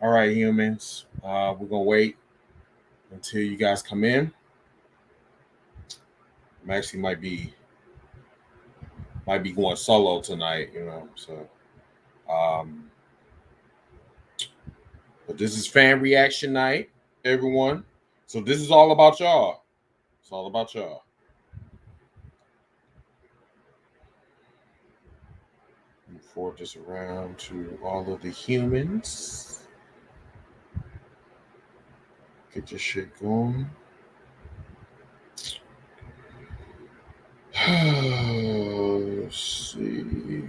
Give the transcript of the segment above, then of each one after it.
All right, humans. We're gonna wait until you guys come in. I'm actually might be going solo tonight, So, um, but this is fan reaction night, everyone. So this is all about y'all. It's all about y'all. Forward this around to all of the humans. Get your shit going. Let's see.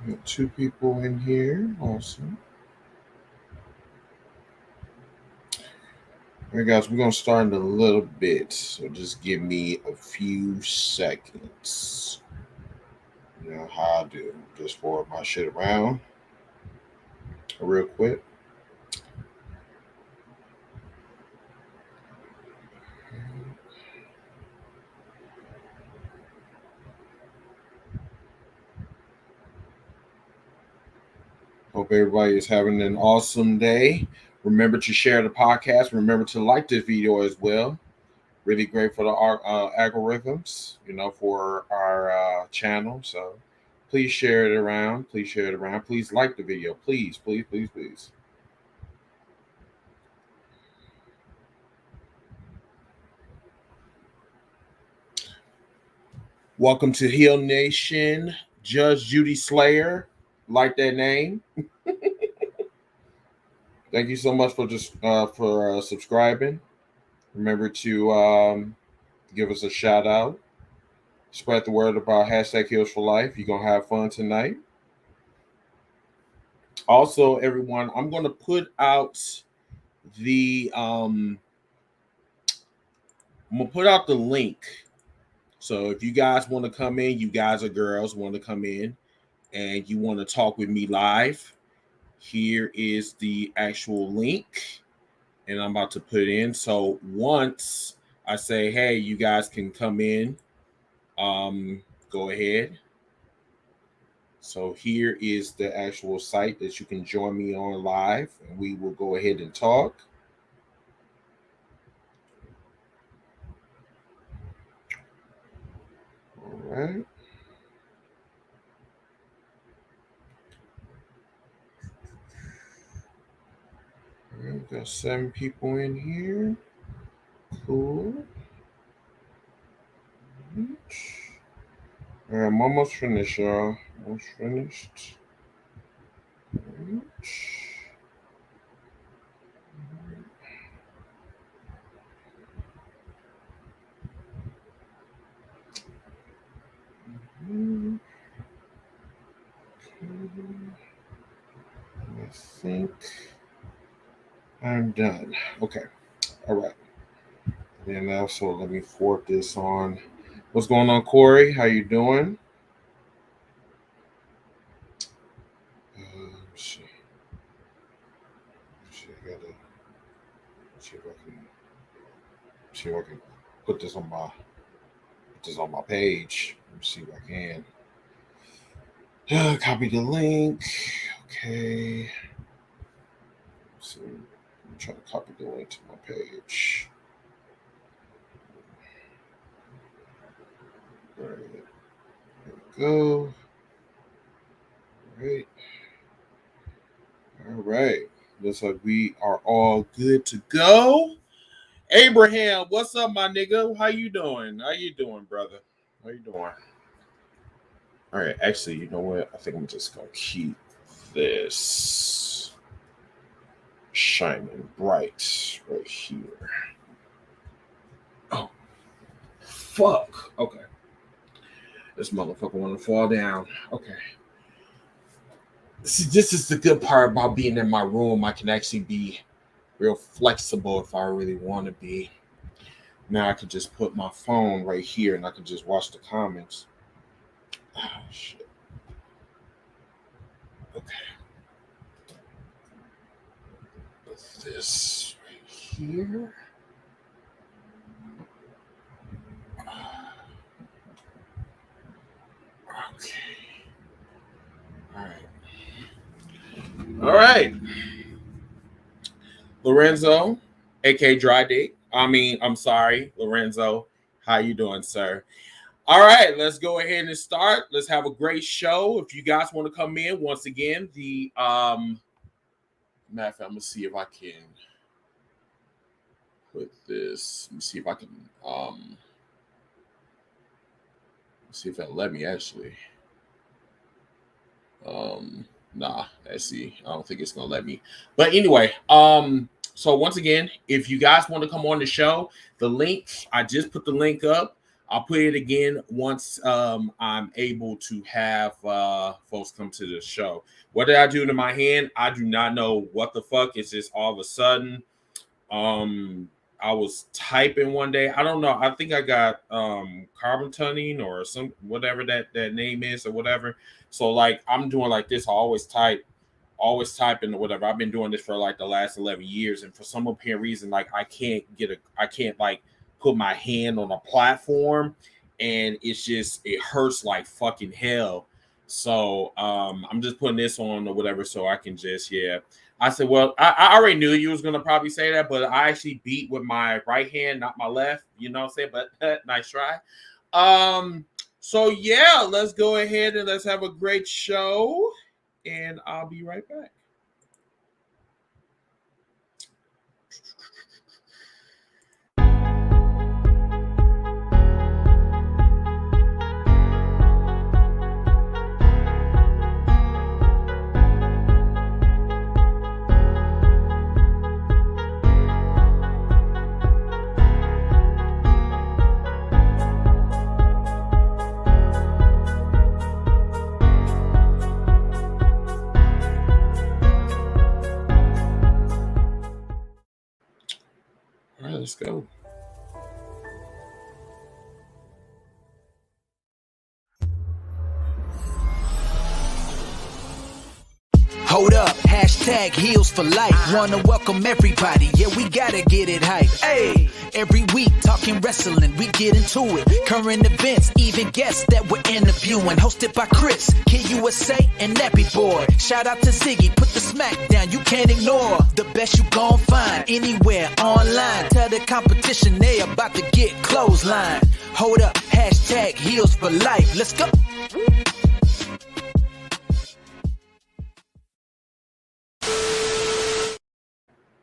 Got two people in here. Awesome. All right, guys, we're going to start in a little bit. So just give me a few seconds. You know how I do. Just forward my shit around real quick. Hope everybody is having an awesome day. Remember to share the podcast. Remember to like this video as well. Really great for the algorithms, for our channel. So please share it around. Please share it around. Please like the video. Please, please, please, please. Welcome to Hill Nation. Judge Judy Slayer. Like that name. Thank you so much for subscribing. Remember to give us a shout out. Spread the word about #HealsForLife. You're going to have fun tonight. Also, everyone, I'm going to put out the link. So if you guys want to come in, you guys or girls want to come in and you want to talk with me live, here is the actual link. And I'm about to put it in. So once I say, hey, you guys can come in, go ahead. So here is the actual site that you can join me on live, and we will go ahead and talk. All right. All right, got 7 people in here. Cool. All right, I'm almost finished, y'all. Almost finished. All right. I think I'm done. Okay. All right. And also let me forward this on. What's going on, Corey? How you doing? Let's see. I gotta see if I can put this on my page. Let me see if I can. Copy the link. Okay. Let's see. I'm trying to copy the link to my page. All right. There we go. All right. Looks like we are all good to go. Abraham, what's up, my nigga? How you doing? How you doing, brother? How you doing? All right. Actually, you know what? I think I'm just gonna keep this shining bright right here. Oh, fuck. Okay. This motherfucker want to fall down. Okay. See, this is the good part about being in my room. I can actually be real flexible if I really want to be. Now I can just put my phone right here and I can just watch the comments. Oh, shit. Okay. Put this right here. Okay. All right. All right. Lorenzo, aka Dry Dick. I'm sorry, Lorenzo. How you doing, sir? All right, let's go ahead and start. Let's have a great show. If you guys want to come in, once again, the matter of fact, I'm gonna see if I can put this. Let me see if I can see if it'll let me actually. Nah, let's see. I don't think it's gonna let me. But anyway, so once again, if you guys want to come on the show, the link, I just put the link up. I'll put it again once I'm able to have folks come to the show. What did I do to my hand? I do not know what the fuck. It's just all of a sudden. I was typing one day. I don't know. I think I got carbon tunning or some whatever that name is or whatever. So like I'm doing like this. I always type into whatever. I've been doing this for like the last 11 years, and for some apparent reason, like I can't like put my hand on a platform, and it hurts like fucking hell. So I'm just putting this on or whatever so I can just I said, well, I already knew you was going to probably say that, but I actually beat with my right hand, not my left. You know what I'm saying? But nice try. So, yeah, let's go ahead and let's have a great show. And I'll be right back. All right, let's go. Hold up, hashtag heels for life. Wanna welcome everybody, yeah, we gotta get it hype. Hey, every week talking wrestling, we get into it. Current events, even guests that we're interviewing. Hosted by Chris, Kid USA, and Nappy Boy. Shout out to Ziggy, put the smack down, you can't ignore. The best you gon' find anywhere online. Tell the competition they about to get clothesline. Hold up, hashtag heels for life. Let's go.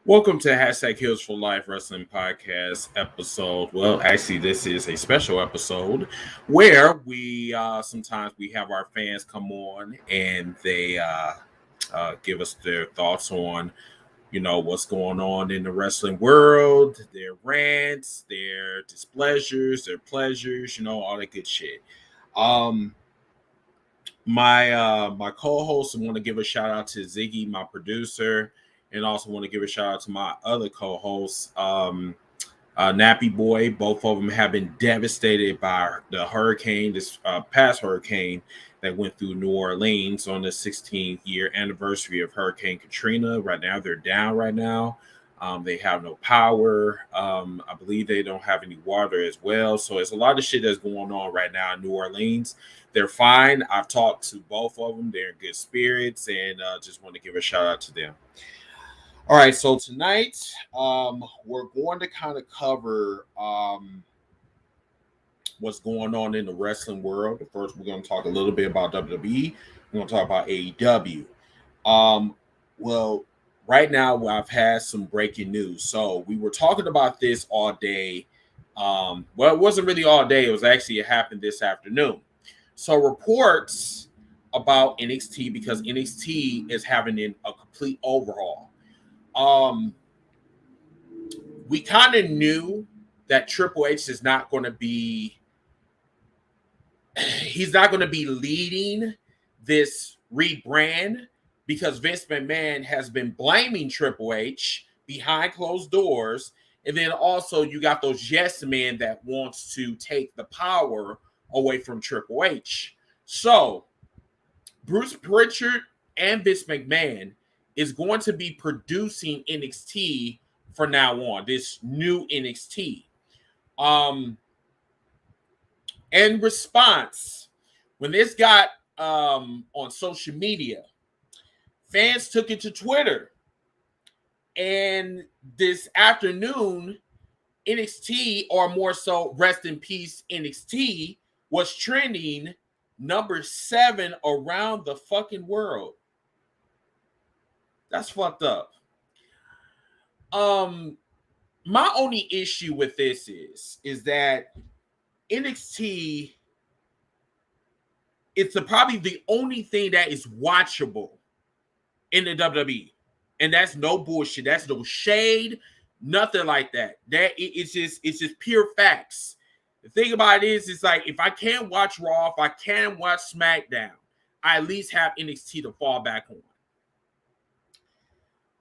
Welcome to Hashtag Heels for Life Wrestling Podcast episode. Well, actually, this is a special episode where we sometimes we have our fans come on and they give us their thoughts on, you know, what's going on in the wrestling world, their rants, their displeasures, their pleasures, you know, all that good shit. My co-host, I want to give a shout out to Ziggy, my producer. And also want to give a shout out to my other co-hosts, Nappy Boy. Both of them have been devastated by the hurricane, this past hurricane that went through New Orleans on the 16th year anniversary of Hurricane Katrina. Right now, they're down right now. They have no power. I believe they don't have any water as well. So there's a lot of shit that's going on right now in New Orleans. They're fine. I've talked to both of them. They're in good spirits, and just want to give a shout out to them. All right, so tonight we're going to kind of cover what's going on in the wrestling world. First, we're going to talk a little bit about WWE. We're going to talk about AEW. Well, right now I've had some breaking news. So we were talking about this all day. Well, it wasn't really all day. It happened this afternoon. So reports about NXT, because NXT is having a complete overhaul. We kind of knew that Triple H is not going to be, he's not going to be leading this rebrand, because Vince McMahon has been blaming Triple H behind closed doors And then also you got those yes men that wants to take the power away from Triple H. So Bruce Pritchard and Vince McMahon is going to be producing NXT from now on, this new NXT. In response, when this got on social media, fans took it to Twitter. And this afternoon, NXT, or more so, rest in peace, NXT, was trending number 7 around the fucking world. That's fucked up. My only issue with this is that NXT, it's probably the only thing that is watchable in the WWE. And that's no bullshit. That's no shade, nothing like that. It's just pure facts. The thing about it is, it's like, if I can't watch Raw, if I can't watch SmackDown, I at least have NXT to fall back on.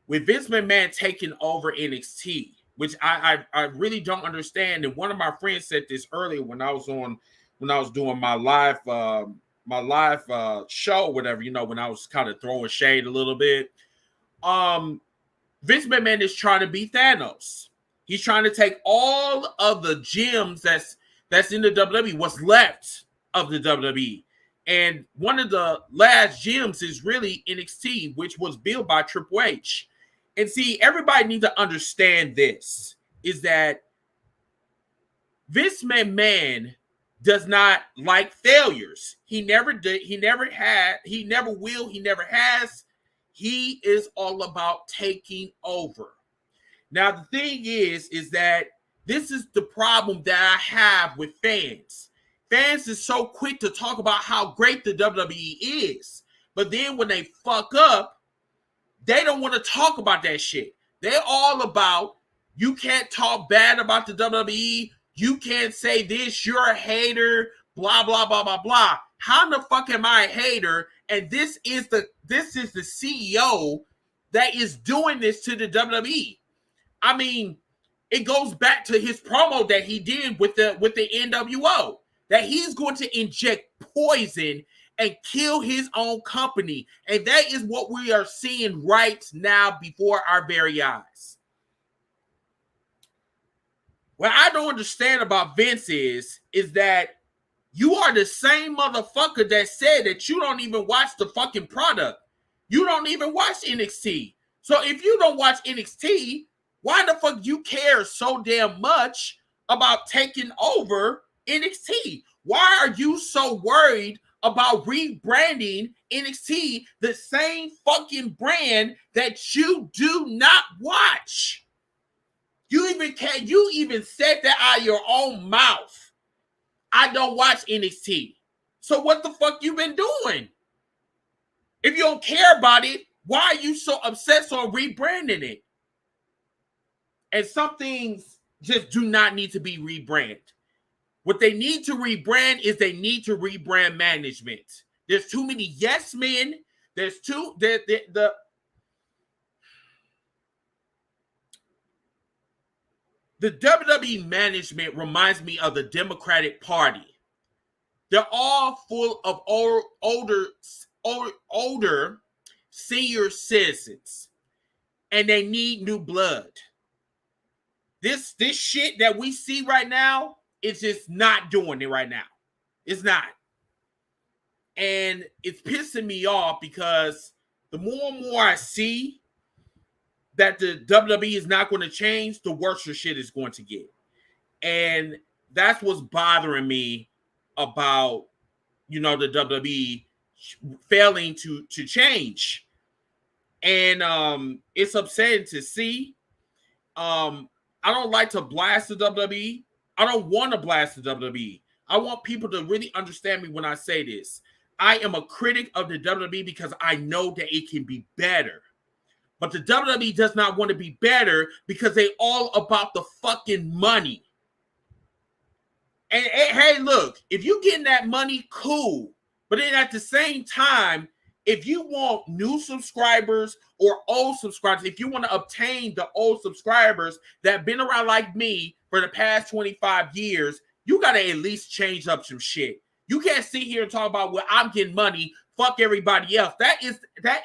With Vince McMahon taking over NXT, which I really don't understand, and one of my friends said this earlier when I was doing my live show, whatever, when I was kind of throwing shade a little bit. Vince McMahon is trying to be Thanos. He's trying to take all of the gems that's in the WWE, what's left of the WWE. And one of the last gems is really NXT, which was built by Triple H. And see, everybody needs to understand this, is that Vince McMahon does not like failures. He never did. He never had. He never will. He never has. He is all about taking over. Now, the thing is that this is the problem that I have with fans. Fans is so quick to talk about how great the WWE is. But then when they fuck up, they don't want to talk about that shit. They're all about, you can't talk bad about the WWE. You can't say this. You're a hater. Blah, blah, blah, blah, blah. How in the fuck am I a hater? And this is the CEO that is doing this to the WWE. I mean, it goes back to his promo that he did with the NWO, that he's going to inject poison and kill his own company. And that is what we are seeing right now before our very eyes. What I don't understand about Vince is that you are the same motherfucker that said that you don't even watch the fucking product. You don't even watch NXT. So if you don't watch NXT, why the fuck you care so damn much about taking over NXT? Why are you so worried about rebranding NXT, the same fucking brand that you do not watch? You even said that out of your own mouth. I don't watch NXT. So what the fuck you been doing? If you don't care about it, why are you so obsessed on rebranding it? And some things just do not need to be rebranded. What they need to rebrand is they need to rebrand management. There's too many yes men. The WWE management reminds me of the Democratic Party. They're all full of older senior citizens, and they need new blood. This shit that we see right now, it's just not doing it right now. It's not. And it's pissing me off because the more and more I see that the WWE is not going to change, the worse your shit is going to get. And that's what's bothering me about, the WWE failing to change. And it's upsetting to see. I don't like to blast the WWE. I don't want to blast the WWE. I want people to really understand me when I say this. I am a critic of the WWE because I know that it can be better. But the WWE does not want to be better because they all about the fucking money. And hey, look, if you getting that money, cool. But then at the same time, if you want new subscribers or old subscribers, if you want to obtain the old subscribers that have been around like me for the past 25 years, you got to at least change up some shit. You can't sit here and talk about, well, I'm getting money, fuck everybody else. That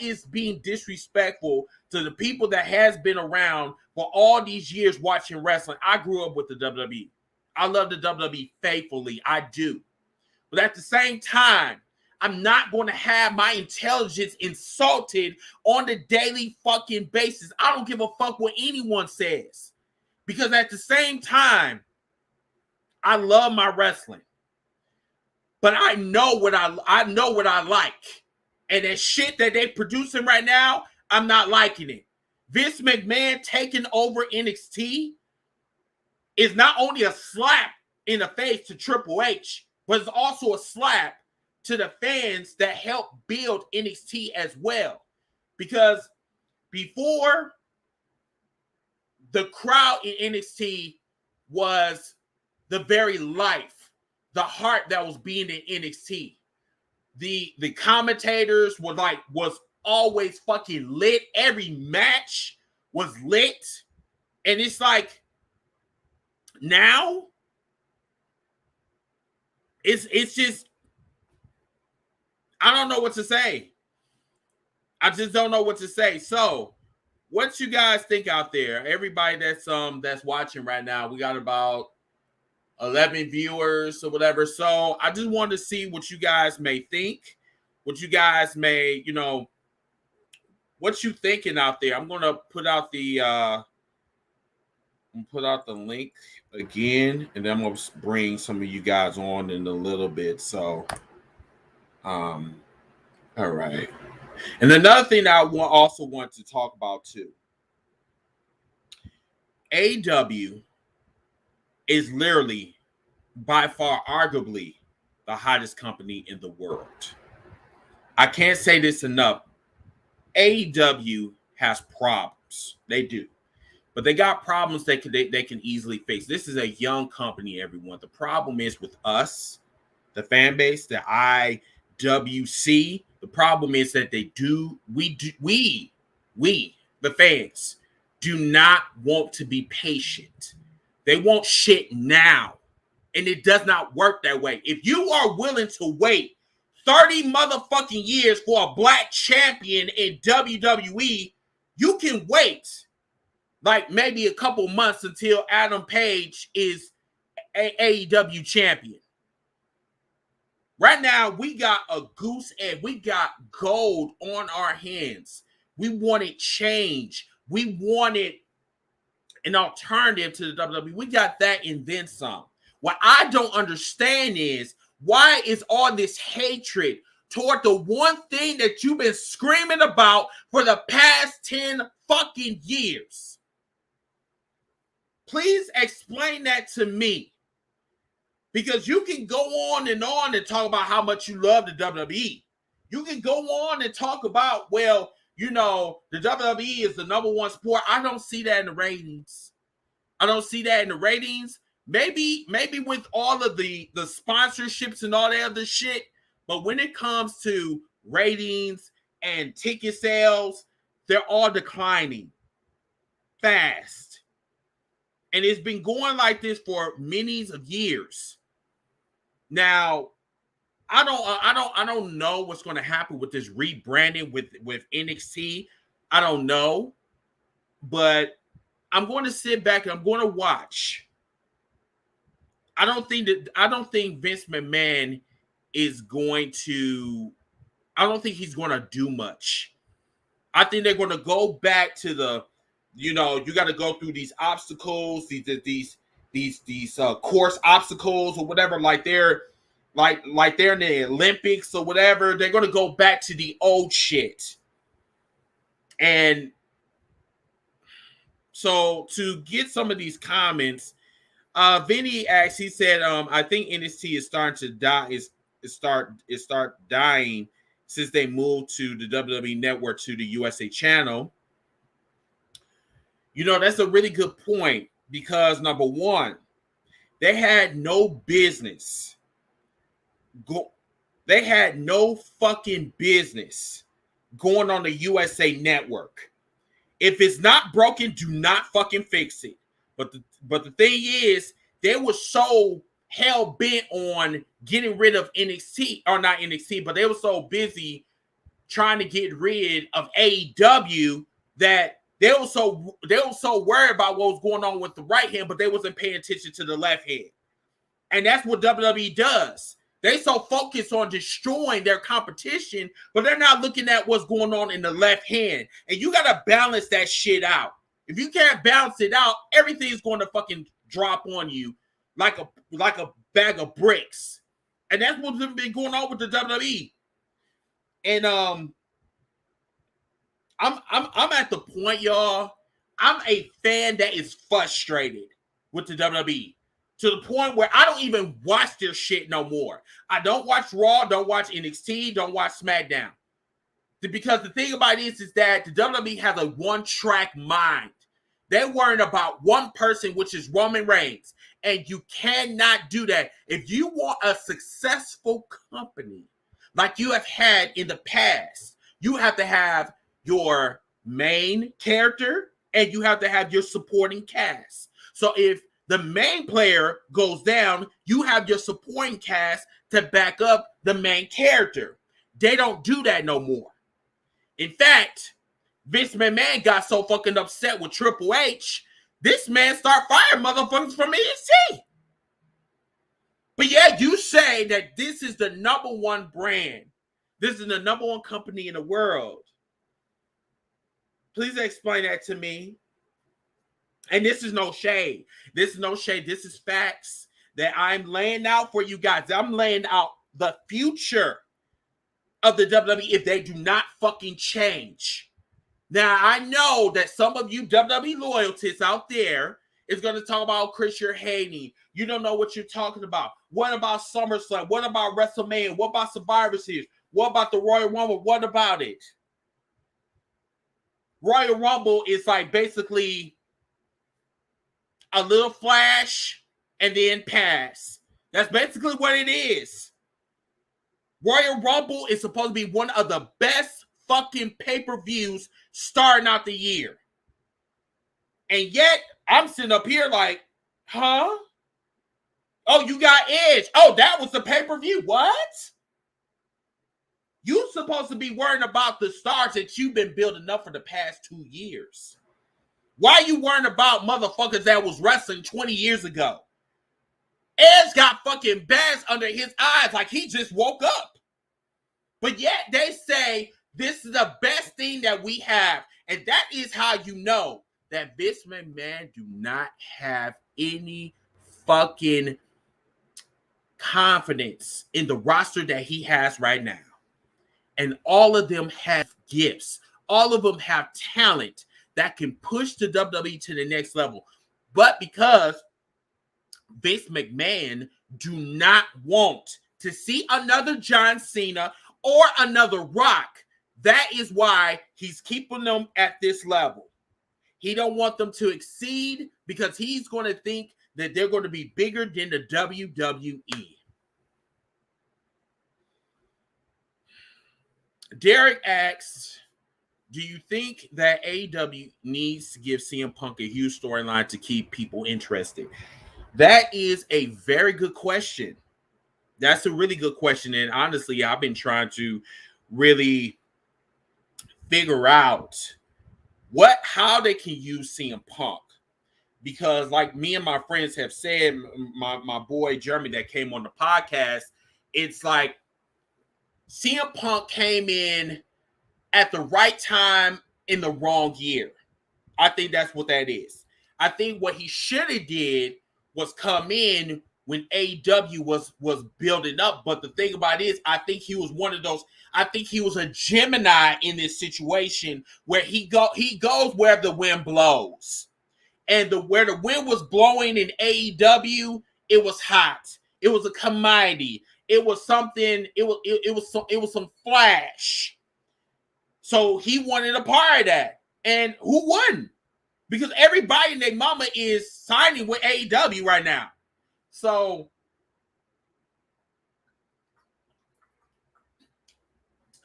is being disrespectful to the people that has been around for all these years watching wrestling. I grew up with the WWE. I love the WWE faithfully. I do. But at the same time, I'm not going to have my intelligence insulted on a daily fucking basis. I don't give a fuck what anyone says. Because at the same time, I love my wrestling. But I know what I like. And that shit that they producing right now, I'm not liking it. Vince McMahon taking over NXT is not only a slap in the face to Triple H, but it's also a slap to the fans that helped build NXT as well. Because before, the crowd in NXT was the very life, the heart that was being in NXT. The commentators was always fucking lit. Every match was lit. And it's like, now it's just, I don't know what to say. I just don't know what to say. So, what you guys think out there? Everybody that's watching right now, we got about 11 viewers or whatever. So, I just wanted to see what you guys may think, what you guys may, what you thinking out there. I'm gonna put out the link again, and then I'm gonna bring some of you guys on in a little bit. So, all right. And another thing that I also want to talk about too, AEW is literally by far, arguably, the hottest company in the world. I can't say this enough. AEW has problems. They do. But they got problems they can easily face. This is a young company, everyone. The problem is with us, the fan base, the IWC. The problem is that we, the fans, do not want to be patient. They want shit now. And it does not work that way. If you are willing to wait 30 motherfucking years for a black champion in WWE, you can wait like maybe a couple months until Adam Page is AEW champion. Right now, we got a goose egg. We got gold on our hands. We wanted change. We wanted an alternative to the WWE. We got that and then some. What I don't understand is, why is all this hatred toward the one thing that you've been screaming about for the past 10 fucking years? Please explain that to me. Because you can go on and talk about how much you love the WWE. You can go on and talk about, well, the WWE is the number one sport. I don't see that in the ratings. Maybe with all of the sponsorships and all that other shit. But when it comes to ratings and ticket sales, they're all declining fast. And it's been going like this for many of years. Now, I don't know what's going to happen with this rebranding with NXT. I don't know, but I'm going to sit back and I'm going to watch. I don't think Vince McMahon is going to. I don't think he's going to do much. I think they're going to go back to the, you got to go through these obstacles, these course obstacles or whatever, like they're in the Olympics or whatever. They're going to go back to the old shit. And so to get some of these comments, Vinny asks, he said, I think NXT is starting to die, is start dying since they moved to the WWE Network to the USA channel. That's a really good point, because number one, they had no business. They had no fucking business going on the USA Network. If it's not broken, do not fucking fix it. But the thing is, they were so hell bent on getting rid of NXT, or not NXT, but they were so busy trying to get rid of AEW that they were so worried about what was going on with the right hand, but they wasn't paying attention to the left hand. And that's what WWE does. They so focused on destroying their competition, but they're not looking at what's going on in the left hand. And you got to balance that shit out. If you can't balance it out, everything's going to fucking drop on you like a bag of bricks. And that's what's been going on with the WWE. And I'm at the point, y'all. I'm a fan that is frustrated with the WWE. To the point where I don't even watch their shit no more. I don't watch Raw, don't watch NXT, don't watch SmackDown. Because the thing about it is that the WWE has a one-track mind. They're worrying about one person, which is Roman Reigns. And you cannot do that. If you want a successful company like you have had in the past, you have to have your main character and you have to have your supporting cast. So if the main player goes down, you have your supporting cast to back up the main character. They don't do that no more. In fact, Vince McMahon got so fucking upset with Triple H, this man start firing motherfuckers from NXT. But yeah, you say that this is the number one brand. This is the number one company in the world. Please explain that to me. And this is no shade. This is no shade. This is facts that I'm laying out for you guys. I'm laying out the future of the WWE if they do not fucking change. Now, I know that some of you WWE loyalists out there is going to talk about Chris, you're hating. You don't know what you're talking about. What about SummerSlam? What about WrestleMania? What about Survivor Series? What about the Royal Rumble? What about it? Royal Rumble is like basically a little flash and then pass. That's basically what it is. Royal Rumble is supposed to be one of the best fucking pay-per-views starting out the year. And yet, I'm sitting up here like, huh? Oh, you got Edge. Oh, that was the pay-per-view. What? You're supposed to be worrying about the stars that you've been building up for the past 2 years. Why are you worrying about motherfuckers that was wrestling 20 years ago? Edge got fucking bags under his eyes like he just woke up. But yet they say this is the best thing that we have. And that is how you know that Vince McMahon do not have any fucking confidence in the roster that he has right now. And all of them have gifts. All of them have talent that can push the WWE to the next level. But because Vince McMahon do not want to see another John Cena or another Rock, that is why he's keeping them at this level. He don't want them to exceed because he's going to think that they're going to be bigger than the WWE. Derek asks, do you think that AEW needs to give CM Punk a huge storyline to keep people interested? That is a very good question. That's a really good question. And honestly, I've been trying to really figure out how they can use CM Punk. Because like me and my friends have said, my boy Jeremy that came on the podcast, it's like CM Punk came in at the right time in the wrong year. I think that's what that is. I think what he should have did was come in when AEW was building up. But the thing about it is, I think he was one of those. I think he was a Gemini in this situation where he goes where the wind blows. And where the wind was blowing in AEW, it was hot. It was a commodity. It was something. It was some flash. So he wanted a part of that. And who won? Because everybody and their mama is signing with AEW right now. So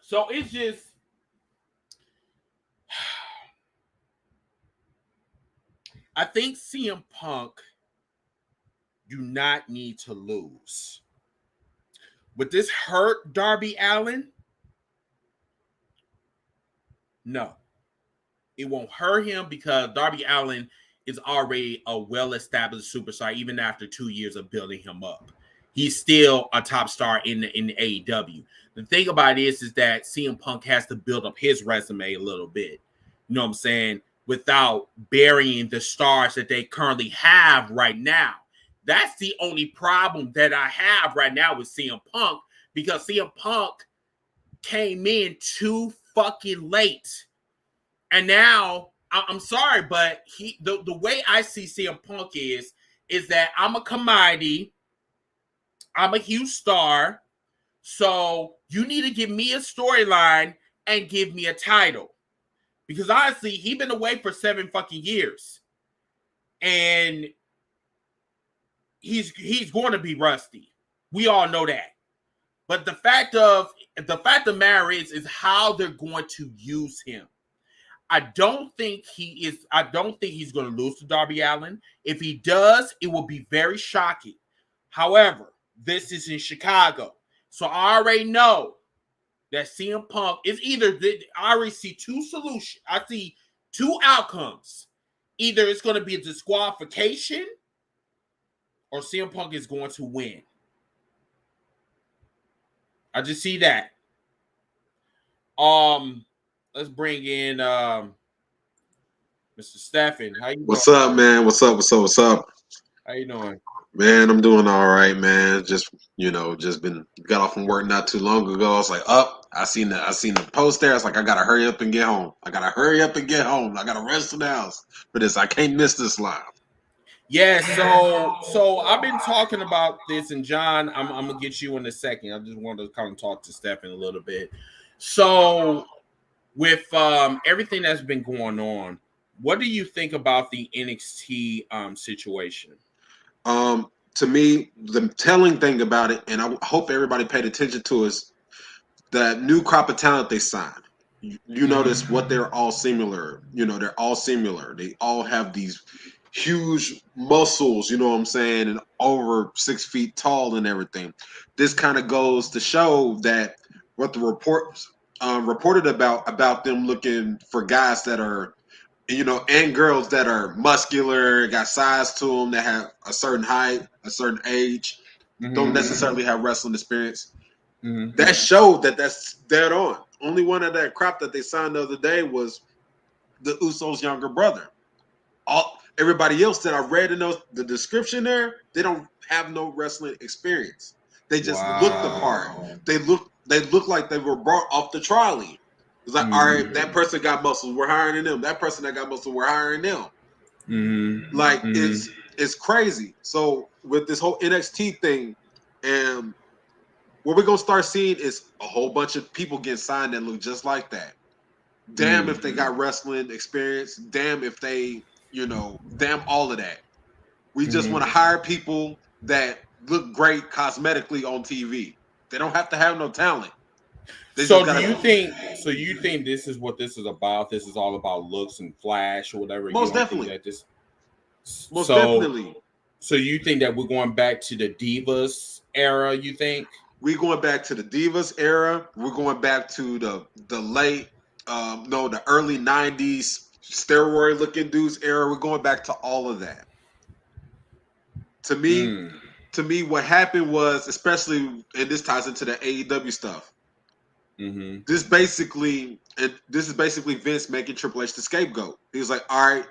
it's just, I think CM Punk do not need to lose. Would this hurt Darby Allin? No. It won't hurt him because Darby Allin is already a well-established superstar, even after 2 years of building him up. He's still a top star in the AEW. The thing about it is that CM Punk has to build up his resume a little bit. You know what I'm saying? Without burying the stars that they currently have right now. That's the only problem that I have right now with CM Punk, because CM Punk came in too fucking late. And now, I'm sorry, but the way I see CM Punk is that I'm a commodity. I'm a huge star. So you need to give me a storyline and give me a title. Because honestly, he's been away for 7 fucking years. And he's going to be rusty. We all know that. But the fact of the matter is how they're going to use him. I don't think he's going to lose to Darby Allin. If he does, it will be very shocking. However, this is in Chicago. So I already know that CM Punk is I already see 2 solutions. I see 2 outcomes. Either it's going to be a disqualification or CM Punk is going to win. I just see that. Let's bring in Mr. Stephen. How you doing? What's up, man? What's up? How you doing? Man, I'm doing all right, man. Just got off from work not too long ago. I was like, I seen the post there. I was like, I gotta hurry up and get home. I gotta rest in the house for this. I can't miss this live. Yeah, so I've been talking about this, and John, I'm gonna get you in a second. I just wanted to kind of talk to Stephen a little bit. So with everything that's been going on, what do you think about the NXT situation? To me, the telling thing about it, and I hope everybody paid attention to, is that new crop of talent they signed. You notice what they're all similar. They're all similar. They all have these huge muscles, you know what I'm saying, and over 6 feet tall and everything. This kind of goes to show that what the reports reported about them looking for guys that are, and girls that are muscular, got size to them, that have a certain height, a certain age, don't necessarily have wrestling experience. That showed that's dead on. Only one of that crap that they signed the other day was the Usos' younger brother. Everybody else that I read in the description there, they don't have no wrestling experience. They just look the part. They look like they were brought off the trolley. It's like, all right, that person got muscles, we're hiring them. That person that got muscles, we're hiring them. It's crazy. So with this whole NXT thing, and what we're gonna start seeing is a whole bunch of people getting signed that look just like that. Damn if they got wrestling experience. Damn if they, damn all of that. We just want to hire people that look great cosmetically on TV. They don't have to have no talent. So you think this is what this is about? This is all about looks and flash or whatever. Most definitely. Definitely. So you think that we're going back to the Divas era? You think we're going back to the Divas era? We're going back to the late, the early '90s steroid looking dudes era. We're going back to all of that. To me, what happened was, especially, and this ties into the AEW stuff. This is basically Vince making Triple H the scapegoat. He was like, all right,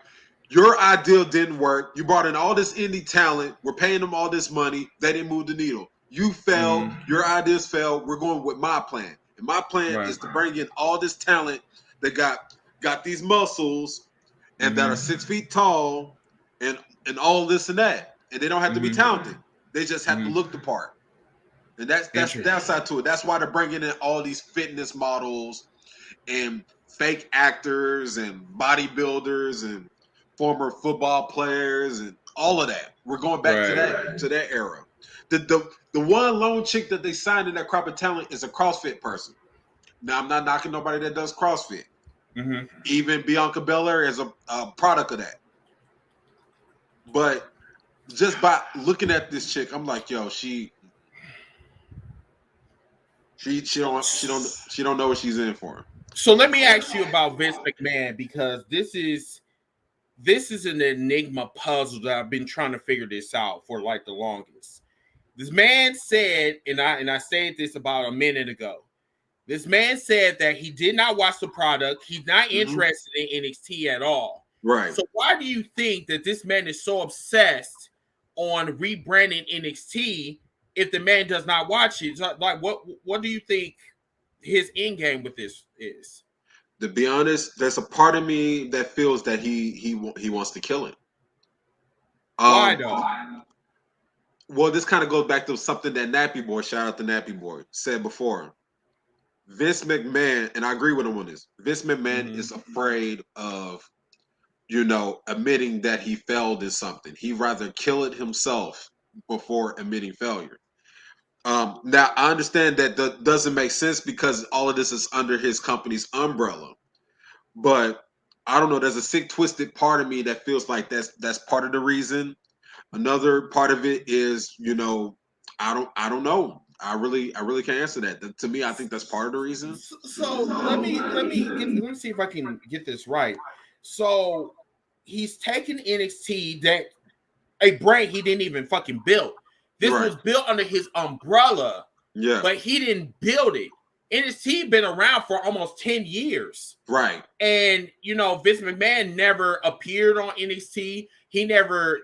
your ideal didn't work. You brought in all this indie talent. We're paying them all this money. They didn't move the needle. You failed. Your ideas failed. We're going with my plan. And my plan is to bring in all this talent that got these muscles and that are 6 feet tall and all this and that. And they don't have to be talented. They just have to look the part. And that's the downside to it. That's why they're bringing in all these fitness models and fake actors and bodybuilders and former football players and all of that. We're going back to that era. The one lone chick that they signed in that crop of talent is a CrossFit person. Now, I'm not knocking nobody that does CrossFit. Even Bianca Belair is a product of that. But just by looking at this chick, I'm like, yo, she don't know what she's in for. So let me ask you about Vince McMahon, because this is an enigma puzzle that I've been trying to figure this out for like the longest. This man said, and I said this about a minute ago. This man said that he did not watch the product. He's not interested in NXT at all. Right. So why do you think that this man is so obsessed on rebranding NXT if the man does not watch it? So, like, what do you think his end game with this is? To be honest, there's a part of me that feels that he wants to kill it. Why though? Well, this kind of goes back to something that Nappy Boy, shout out to Nappy Boy, said before. Vince McMahon, and I agree with him on this. Vince McMahon is afraid of, admitting that he failed in something. He'd rather kill it himself before admitting failure. Now, I understand that doesn't make sense because all of this is under his company's umbrella. But I don't know. There's a sick, twisted part of me that feels like that's part of the reason. Another part of it is, I don't know. I really can't answer that. To me, I think that's part of the reason. So let me see if I can get this right. So he's taking NXT, that a brand he didn't even fucking build. This was built under his umbrella. Yeah. But he didn't build it. NXT been around for almost 10 years. Right. And, Vince McMahon never appeared on NXT. He never,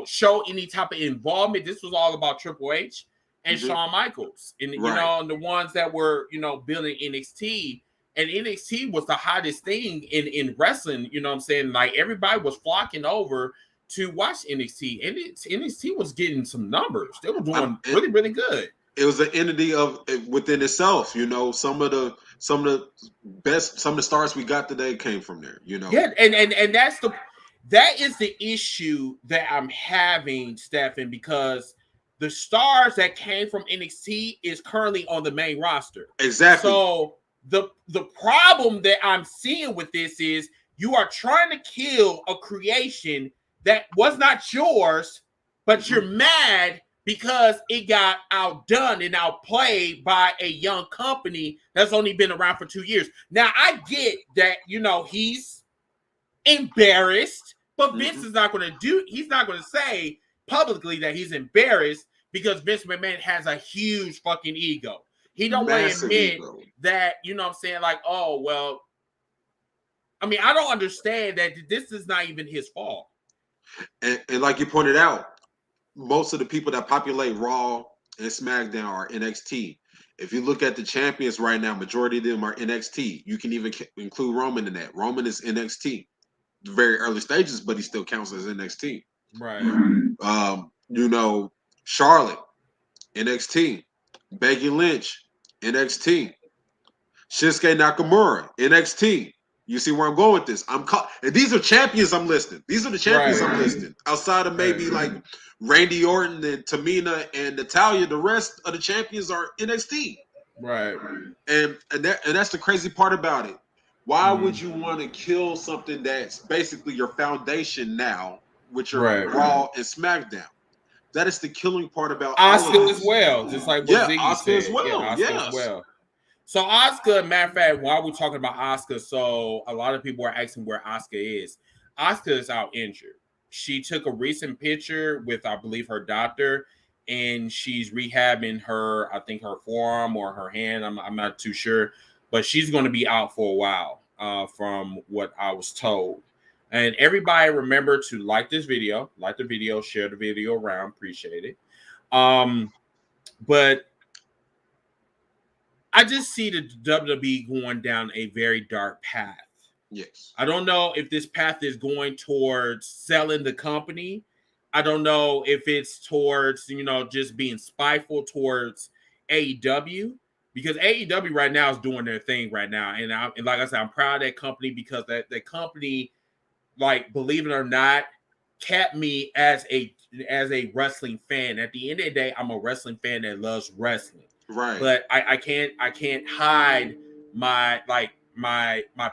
showed any type of involvement. This was all about Triple H and Shawn Michaels. And, the ones that were, building NXT. And NXT was the hottest thing in wrestling. You know what I'm saying? Like, everybody was flocking over to watch NXT. And NXT was getting some numbers. They were doing really, really good. It was an entity of within itself. Some of the stars we got today came from there. Yeah, and that is the issue that I'm having, Stefan, because the stars that came from NXT is currently on the main roster. Exactly. So the problem that I'm seeing with this is you are trying to kill a creation that was not yours, but you're mad because it got outdone and outplayed by a young company that's only been around for 2 years. Now, I get that, he's embarrassed, but Vince is not going to say publicly that he's embarrassed because Vince McMahon has a huge fucking ego. He don't want to admit that, like, oh, well, I mean, I don't understand that this is not even his fault. And like you pointed out, most of the people that populate Raw and SmackDown are NXT. If you look at the champions right now, majority of them are NXT. You can even include Roman in that. Roman is NXT. Very early stages, but he still counts as NXT. Right. Charlotte, NXT. Becky Lynch, NXT. Shinsuke Nakamura, NXT. You see where I'm going with this? And these are champions I'm listing. These are the champions I'm listing. Outside of maybe like Randy Orton and Tamina and Natalya, the rest of the champions are NXT. Right. And that's the crazy part about it. Why would you want to kill something that's basically your foundation now with your Raw and SmackDown? That is the killing part about Asuka as well. Just like what Ziggy Asuka said. as well. Asuka as well. So Asuka, matter of fact, while we're talking about Asuka, so a lot of people are asking where Asuka is. Asuka is out injured. She took a recent picture with, I believe, her doctor, and she's rehabbing her, I think her forearm or her hand. I'm not too sure, but she's going to be out for a while, from what I was told. And everybody remember to like the video, share the video around, appreciate it. But I just see the WWE going down a very dark path. Yes. I don't know if this path is going towards selling the company. I don't know if it's towards, just being spiteful towards AEW, because AEW right now is doing their thing right now. And like I said, I'm proud of that company because that company, like, believe it or not, kept me as a wrestling fan. At the end of the day, I'm a wrestling fan that loves wrestling. Right. But I can't hide my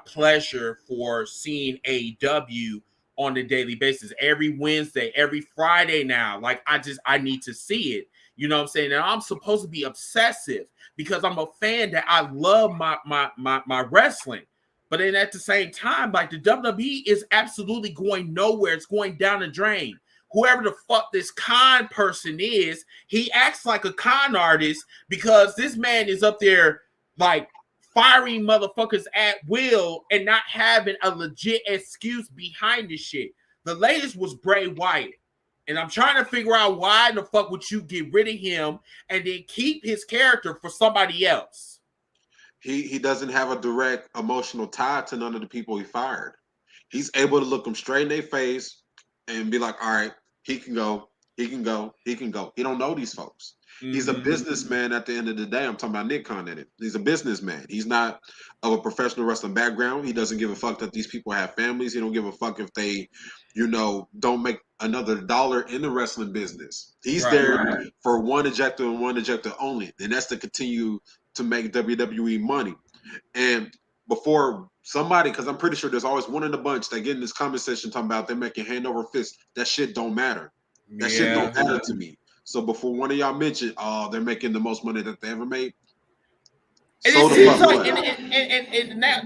pleasure for seeing AEW on a daily basis, every Wednesday, every Friday now. Like I need to see it. You know what I'm saying? And I'm supposed to be obsessive because I'm a fan that I love my wrestling. But then at the same time, like the WWE is absolutely going nowhere. It's going down the drain. Whoever the fuck this con person is, he acts like a con artist because this man is up there like firing motherfuckers at will and not having a legit excuse behind this shit. The latest was Bray Wyatt. And I'm trying to figure out why the fuck would you get rid of him and then keep his character for somebody else? He doesn't have a direct emotional tie to none of the people he fired. He's able to look them straight in their face and be like, all right, he can go, he can go, he can go. He don't know these folks. He's a businessman at the end of the day. I'm talking about Nick Khan in it. He's a businessman. He's not of a professional wrestling background. He doesn't give a fuck that these people have families. He don't give a fuck if they, don't make another dollar in the wrestling business. He's there for one objective and one objective only, and that's to continue to make WWE money. And before somebody, because I'm pretty sure there's always one in the bunch that get in this comment section talking about they're making hand over fist. That shit don't matter. That shit don't matter to me. So before one of y'all mentioned, oh, they're making the most money that they ever made. And so it seems like, and that,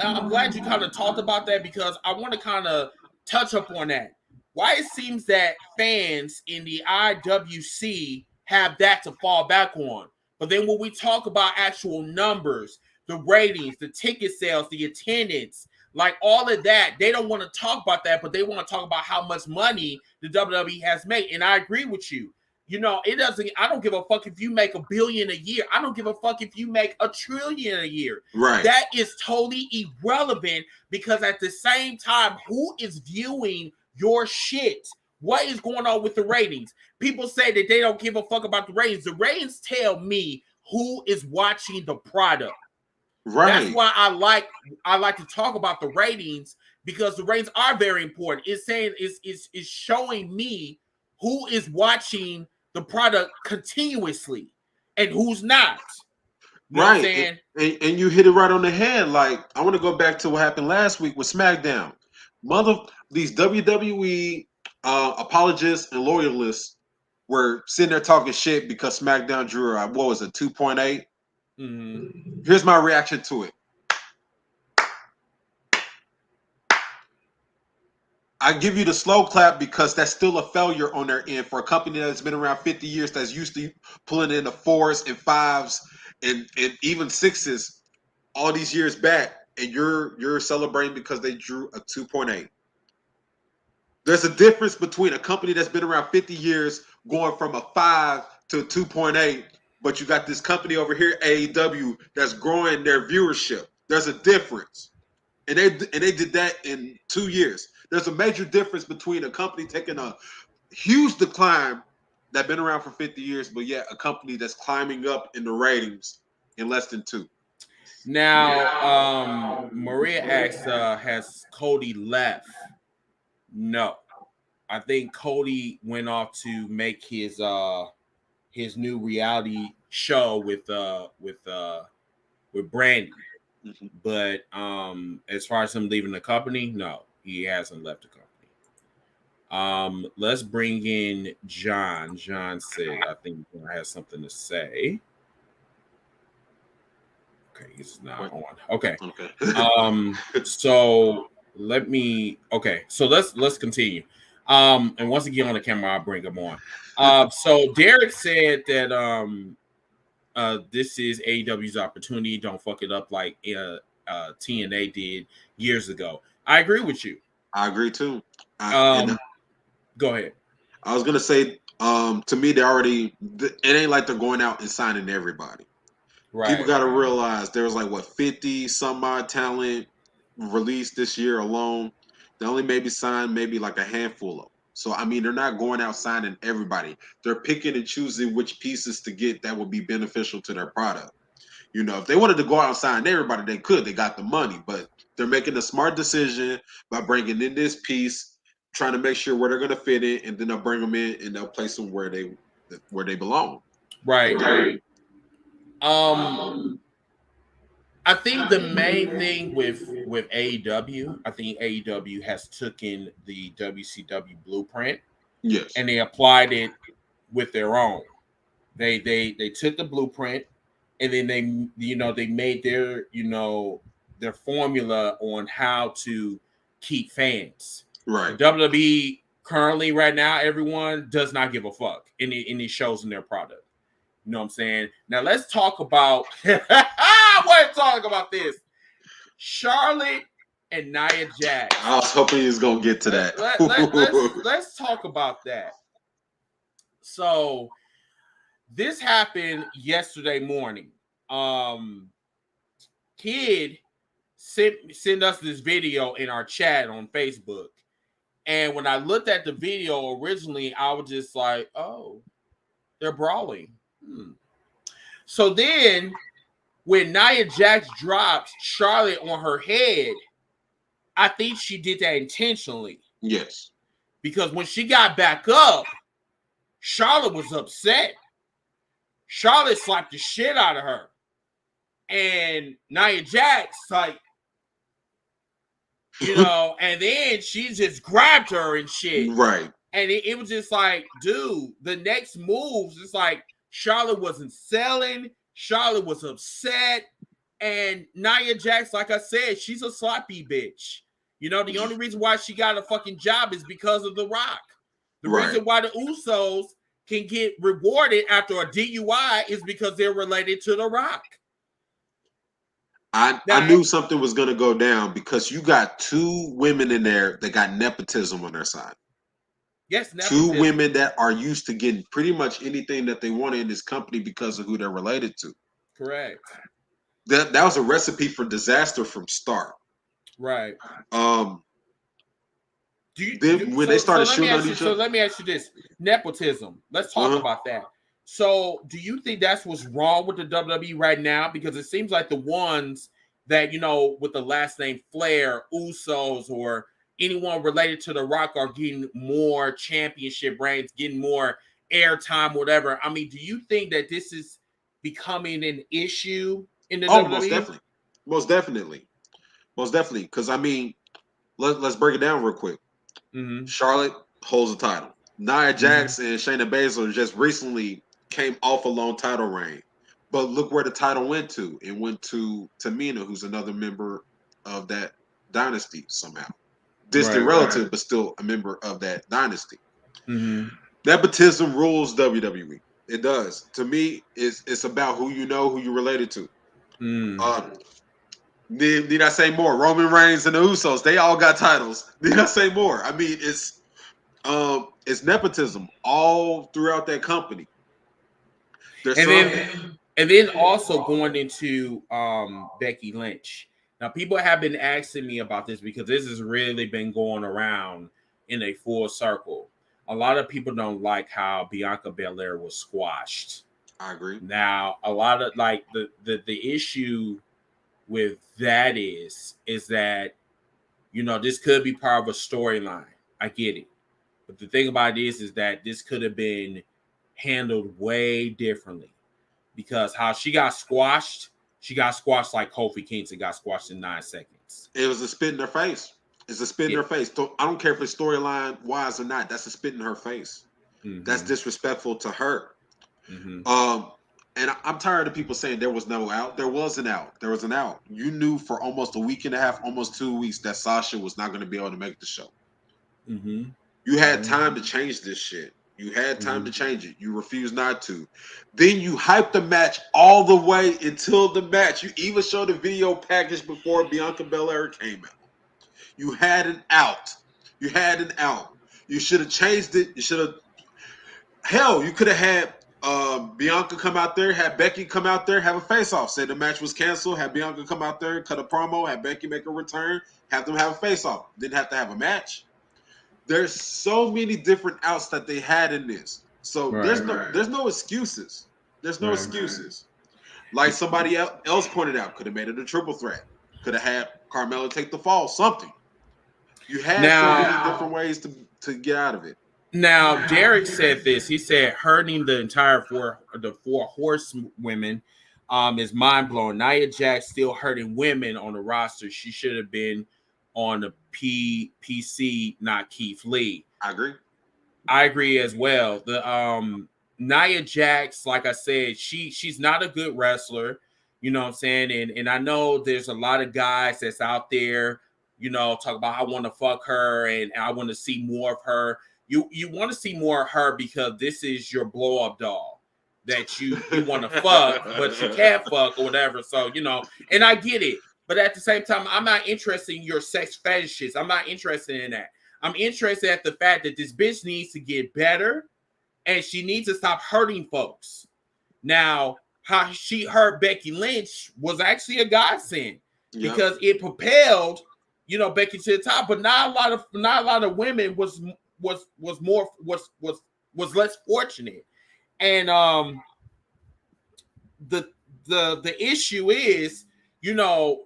I'm glad you kind of talked about that because I want to kind of touch up on that. Why it seems that fans in the IWC have that to fall back on. But then when we talk about actual numbers, the ratings, the ticket sales, the attendance, like all of that, they don't want to talk about that, but they want to talk about how much money the WWE has made. And I agree with you. I don't give a fuck if you make $1 billion a year. I don't give a fuck if you make $1 trillion a year. Right. That is totally irrelevant because at the same time, who is viewing your shit? What is going on with the ratings? People say that they don't give a fuck about the ratings. The ratings tell me who is watching the product. Right. That's why I like to talk about the ratings because the ratings are very important. It's showing me who is watching the product continuously and who's not. You know what I'm saying? And you hit it right on the head. Like, I want to go back to what happened last week with SmackDown. These WWE apologists and loyalists were sitting there talking shit because SmackDown drew, 2.8? Mm-hmm. Here's my reaction to it. I give you the slow clap because that's still a failure on their end for a company that's been around 50 years that's used to pulling in the 4s and 5s and even 6s all these years back, and you're celebrating because they drew a 2.8. There's a difference between a company that's been around 50 years going from a 5 to a 2.8, but you got this company over here, AEW, that's growing their viewership. There's a difference. And they did that in 2 years. There's a major difference between a company taking a huge decline that's been around for 50 years, but yet a company that's climbing up in the ratings in less than 2. Now, Maria asks, has Cody left? No. I think Cody went off to make his new reality show with Brandy. Mm-hmm. But as far as him leaving the company, no, he hasn't left the company. Let's bring in John. John said, I think he has something to say. Okay, he's not on. Okay. So let's continue. And once again on the camera, I'll bring him on. So Derek said that this is AEW's opportunity. Don't fuck it up like TNA did years ago. I agree with you. I agree too. Go ahead. I was gonna say, to me, it ain't like they're going out and signing everybody. Right. People got to realize there was 50 some odd talent released this year alone. They only maybe signed a handful of them. So, I mean, they're not going out signing everybody. They're picking and choosing which pieces to get that would be beneficial to their product. If they wanted to go out and sign everybody, they could. They got the money. But they're making a smart decision by bringing in this piece, trying to make sure where they're going to fit in, and then they'll bring them in and they'll place them where they belong. Right. I I think the main thing with AEW, I think AEW has taken the WCW blueprint Yes. and they applied it with their own. They took the blueprint and then they made their formula on how to keep fans. Right. WWE currently right now, everyone does not give a fuck in it shows in their product. You know what I'm saying? Now let's talk about I want to talk about this. Charlotte and Nia Jax. I was hoping he was gonna get to that. Let's talk about that. So this happened yesterday morning. Kid sent us this video in our chat on Facebook. And when I looked at the video originally, I was just like, oh, they're brawling. So then when Nia Jax drops Charlotte on her head, I think she did that intentionally. Yes. Because when she got back up, Charlotte was upset. Charlotte slapped the shit out of her. And Nia Jax, like, and then she just grabbed her and shit. Right. And it was just like, dude, the next moves, it's like Charlotte wasn't selling. Charlotte was upset. And Nia Jax, like I said, she's a sloppy bitch. The only reason why she got a fucking job is because of The Rock. The reason why the Usos can get rewarded after a DUI is because they're related to The Rock. I knew something was going to go down because you got two women in there that got nepotism on their side. Yes, nepotism. Two women that are used to getting pretty much anything that they want in this company because of who they're related to. Correct. That was a recipe for disaster from start. Right. When they started shooting on each other. So let me ask you this: nepotism. Let's talk about that. So, do you think that's what's wrong with the WWE right now? Because it seems like the ones that with the last name Flair, Usos, or anyone related to The Rock are getting more championship reigns, getting more airtime, whatever. I mean, do you think that this is becoming an issue in the WWE? Most definitely. Because I mean, let's break it down real quick. Mm-hmm. Charlotte holds the title. Nia Jax and Shayna Baszler just recently came off a long title reign. But look where the title went to. It went to Tamina, who's another member of that dynasty somehow. Distant relative, but still a member of that dynasty. Mm-hmm. Nepotism rules WWE. It does. To me, it's about who you know, who you're related to. Need I say more? Roman Reigns and the Usos, they all got titles. Need I say more? I mean, it's nepotism all throughout that company. And then also going into Becky Lynch. Now, people have been asking me about this because this has really been going around in a full circle. A lot of people don't like how Bianca Belair was squashed. I agree. Now, a lot of the issue with that is that this could be part of a storyline. I get it. But the thing about it is that this could have been handled way differently. Because how she got squashed like Kofi Kingston got squashed in 9 seconds. It was a spit in her face. It's a spit in her face. I don't care if it's storyline wise or not. That's a spit in her face. Mm-hmm. That's disrespectful to her. Mm-hmm. And I'm tired of people saying there was no out. There was an out. There was an out. You knew for almost a week and a half, almost 2 weeks, that Sasha was not going to be able to make the show. Mm-hmm. You had time to change this shit. You had time to change it. You refused not to. Then you hyped the match all the way until the match. You even showed the video package before Bianca Belair came out. You had an out. You had an out. You should have changed it. You should have. Hell, you could have had Bianca come out there, have Becky come out there, have a face-off. Say the match was canceled, have Bianca come out there, cut a promo, have Becky make a return, have them have a face-off. Didn't have to have a match. There's so many different outs that they had in this. So there's no excuses. There's no excuses. Like somebody else pointed out, could have made it a triple threat. Could have had Carmella take the fall, something. You had so many different ways to get out of it. Now, Derek said this. He said hurting the entire four horsewomen is mind blowing. Nia Jax still hurting women on the roster. She should have been on the PC, not Keith Lee. I agree as well. The Nia Jax, like I said, she's not a good wrestler. You know what I'm saying? And I know there's a lot of guys that's out there, you know, talk about I want to fuck her and I want to see more of her. You want to see more of her because this is your blow up doll that you want to fuck, but you can't fuck or whatever. So, you know, and I get it. But at the same time, I'm not interested in your sex fetishes. I'm not interested in that. I'm interested at the fact that this bitch needs to get better and she needs to stop hurting folks. Now, how she hurt Becky Lynch was actually a godsend because it propelled, you know, Becky to the top. But not a lot of women was less fortunate. And the issue is, you know,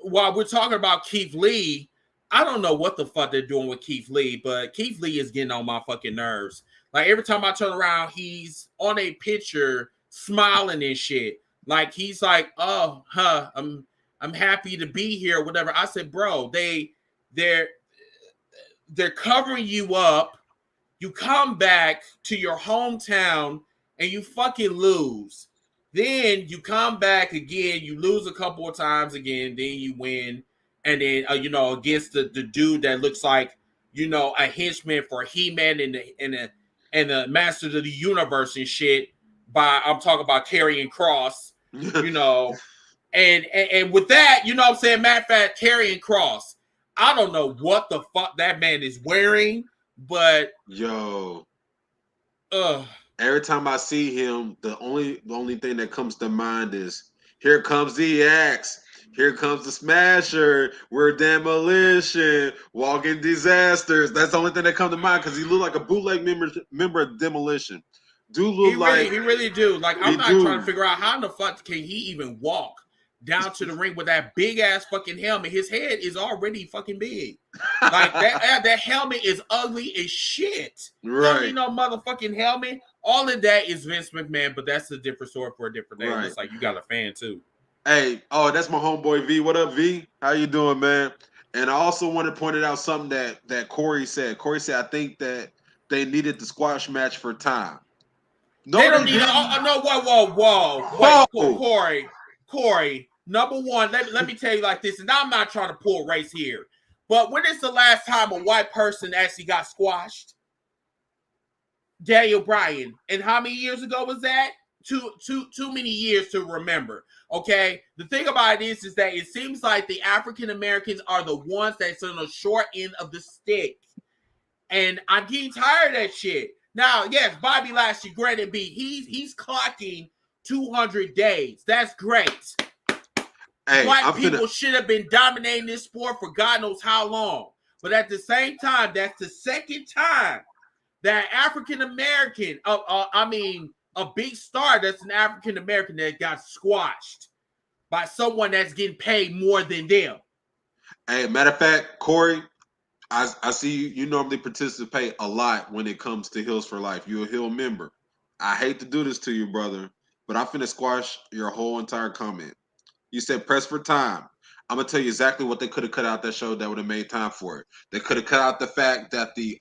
while we're talking about Keith Lee, I don't know what the fuck they're doing with Keith Lee, but Keith Lee is getting on my fucking nerves. Like every time I turn around, he's on a picture smiling and shit. Like he's like, oh, I'm happy to be here, whatever. I said, bro, they're covering you up. You come back to your hometown and you fucking lose. Then you come back again, you lose a couple of times again, then you win. And then, you know, against the dude that looks like, you know, a henchman for He-Man and the Masters of the Universe and shit. I'm talking about Karrion Kross, you know. and with that, you know what I'm saying? Matter of fact, Karrion Kross, I don't know what the fuck that man is wearing, but every time I see him, the only thing that comes to mind is here comes the axe. Here comes the Smasher. We're Demolition. Walking Disasters. That's the only thing that comes to mind because he looked like a bootleg member of Demolition. He really do. Like I'm not trying to figure out how the fuck can he even walk down to the ring with that big ass fucking helmet. His head is already fucking big. Like that helmet is ugly as shit. Right. You know, motherfucking helmet. All of that is Vince McMahon, but that's a different story for a different day. Right. It's like you got a fan too. Hey, that's my homeboy V. What up, V? How you doing, man? And I also want to point out something that Corey said. Corey said, I think that they needed the squash match for time. No, they don't need it. No, whoa. Corey, number one, let me tell you like this, and I'm not trying to pull race here, but when is the last time a white person actually got squashed? Daniel Bryan. And how many years ago was that? Too many years to remember. Okay, the thing about it is that it seems like the African Americans are the ones that's on the short end of the stick, and I'm getting tired of that shit. Now, yes, Bobby Lashley, granted, he's clocking 200 days. That's great. Hey, Black people should have been dominating this sport for God knows how long. But at the same time, that's the second time that African American, a big star that's an African American that got squashed by someone that's getting paid more than them. Hey, matter of fact, Corey, I see you normally participate a lot when it comes to Hills for Life. You're a Hill member. I hate to do this to you, brother, but I'm finna squash your whole entire comment. You said press for time. I'm gonna tell you exactly what they could have cut out that show that would have made time for it. They could have cut out the fact that the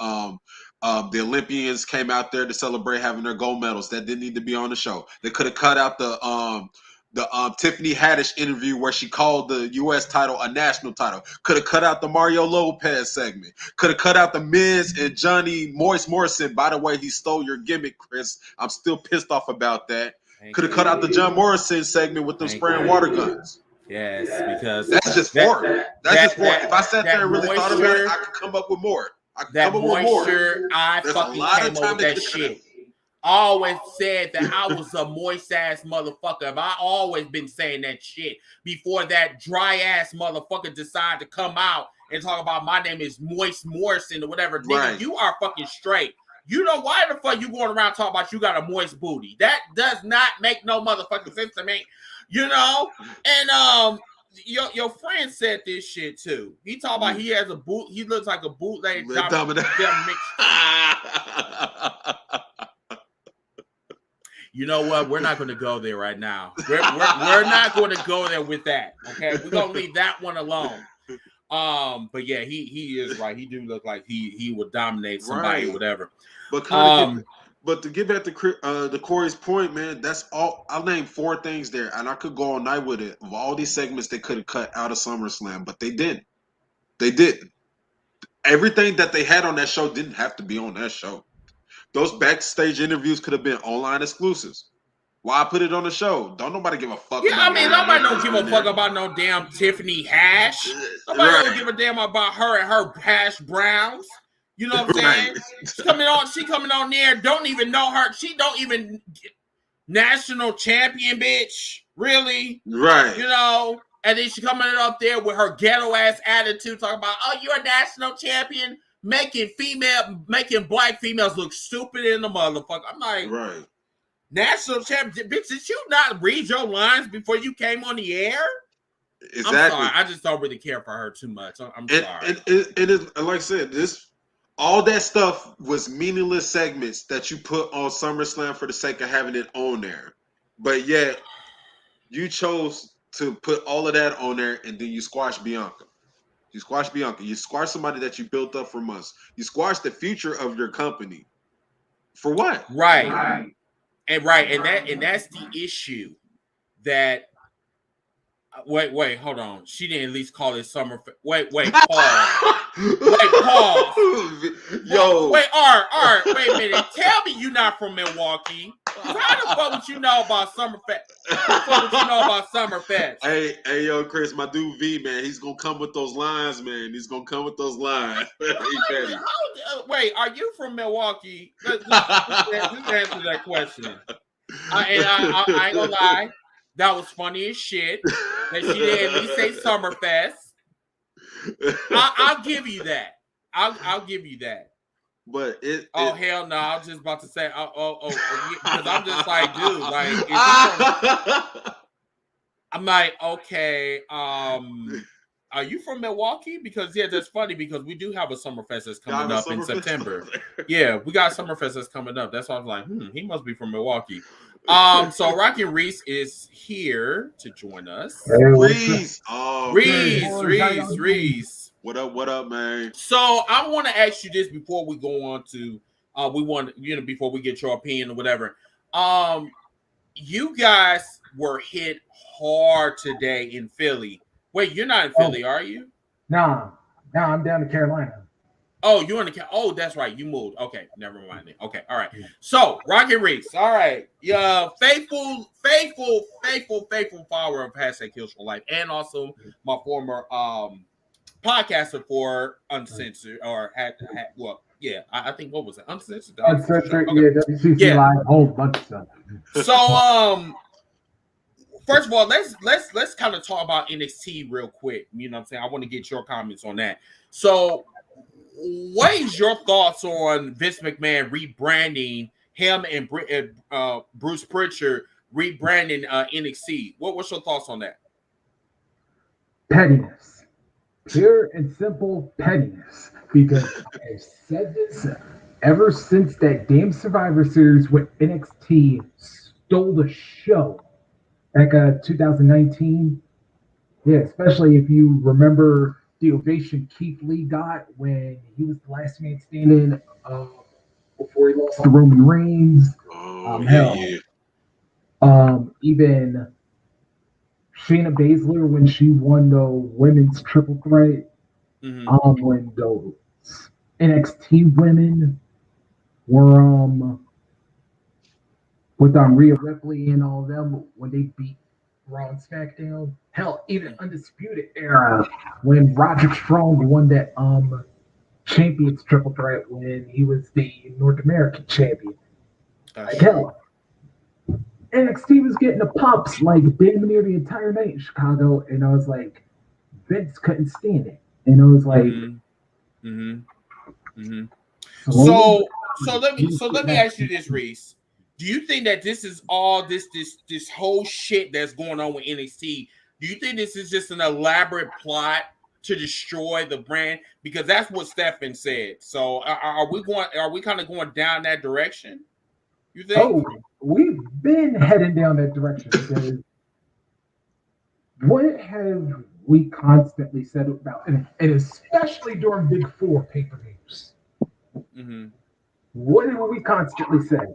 Olympians came out there to celebrate having their gold medals. That didn't need to be on the show. They could have cut out the Tiffany Haddish interview where she called the U.S. title a national title. Could have cut out the Mario Lopez segment. Could have cut out the Miz and Johnny Moise Morrison. By the way, he stole your gimmick, Chris. I'm still pissed off about that. Could have cut out the John Morrison segment with them spraying water guns. Yes, because that's just for it. That's just for it. If I sat there and really thought about it, I could come up with more. That moisture, I fucking came up with that shit. I always said that I was a moist ass motherfucker. I always been saying that shit before that dry ass motherfucker decided to come out and talk about my name is Moist Morrison or whatever. Right. Nigga, you are fucking straight. You know why the fuck you going around talking about you got a moist booty? That does not make no motherfucking sense to me. You know? And your friend said this shit too. He talked about he has a boot. He looks like a bootleg. You know what? We're not going to go there right now. We're not going to go there with that. Okay, we're going to leave that one alone. But yeah, he is right. He do look like he would dominate somebody or whatever. But but to get back to Corey's point, man, that's all. I'll name 4 things there, and I could go all night with it. Of all these segments they could have cut out of SummerSlam, but they didn't. They didn't. Everything that they had on that show didn't have to be on that show. Those backstage interviews could have been online exclusives. Why put it on the show? Don't nobody give a fuck. Yeah, I mean, nobody don't give a fuck about no damn Tiffany Hash. Nobody don't give a damn about her and her hash browns. You know what I'm saying? She coming on there, don't even know her. She don't even national champion, bitch. Really? Right. You know? And then she coming up there with her ghetto ass attitude, talking about, oh, you're a national champion, making black females look stupid in the motherfucker. I'm like, right. National champion, bitch, did you not read your lines before you came on the air? Exactly. I'm sorry. I just don't really care for her too much. I'm sorry. And like I said, all that stuff was meaningless segments that you put on SummerSlam for the sake of having it on there. But yet, you chose to put all of that on there, and then you squash Bianca. You squash Bianca. You squash somebody that you built up for months. You squash the future of your company. For what? Right. And that's the issue that wait, hold on. She didn't at least call it summer. Wait, pause. Yo. Wait, Art, wait a minute. Tell me you're not from Milwaukee. How the fuck would you know about Summerfest? Hey, yo, Chris, my dude V, man, he's gonna come with those lines, man. He's gonna come with those lines. Wait, are you from Milwaukee? Let's answer that question. I ain't gonna lie. That was funny as shit. That she didn't at least say Summerfest. I'll give you that. I'll give you that. But hell no! I was just about to say because I'm just like, dude, like I'm like, okay, are you from Milwaukee? Because yeah, that's funny because we do have a Summerfest that's coming up in September. Yeah, we got Summerfest that's coming up. That's why I was like, he must be from Milwaukee. So Rocky Reese is here to join us. Reese. Reese. What up, man? So I want to ask you this before we go on to before we get your opinion or whatever. You guys were hit hard today in Philly. Wait, you're not in Philly, are you? No, I'm down in Carolina. Oh, you're in the oh, that's right. You moved. Okay, never mind then. Okay, all right. So Rocky Reese, all right. Yeah, faithful follower of Hashtag Kills for Life, and also my former podcaster for Uncensored or I think what was it? Uncensored. Uncensored, okay. WCC Live, a whole bunch of stuff. So first of all, let's kind of talk about NXT real quick. You know what I'm saying? I want to get your comments on that. So what is your thoughts on Vince McMahon rebranding him and Bruce Pritchard rebranding NXT? What's your thoughts on that? Pettiness. Pure and simple pettiness. Because I've said this ever since that damn Survivor Series with NXT stole the show back 2019. Yeah, especially if you remember the ovation Keith Lee got when he was the last man standing before he lost to Roman Reigns. Even Shayna Baszler when she won the women's triple threat. When those NXT women were with Rhea Ripley and all of them when they beat Raw and SmackDown. Hell, even Undisputed Era when Roderick Strong won that Champions Triple Threat when he was the North American champion. Hell, NXT was getting the pops like damn near the entire night in Chicago, and I was like, Vince couldn't stand it, and I was like, So let me ask you this, Reese. Do you think that this is all this whole shit that's going on with NXT? Do you think this is just an elaborate plot to destroy the brand? Because that's what Stephen said. So are we kind of going down that direction? You think? We've been heading down that direction because what have we constantly said about, and especially during Big Four pay-per-views, what have we constantly said?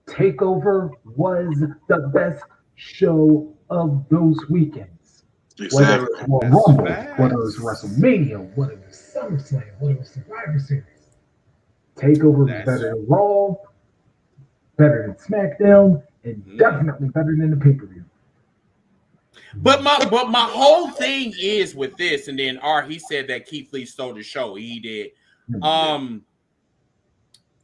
TakeOver was the best show of those weekends. Whether Exactly. it was Royal Rumble, whether it was WrestleMania, whether it was SummerSlam, whether it was Survivor Series. TakeOver was better than Raw, better than SmackDown, and definitely better than the pay-per-view. But my whole thing is with this, and then he said that Keith Lee stole the show. He did.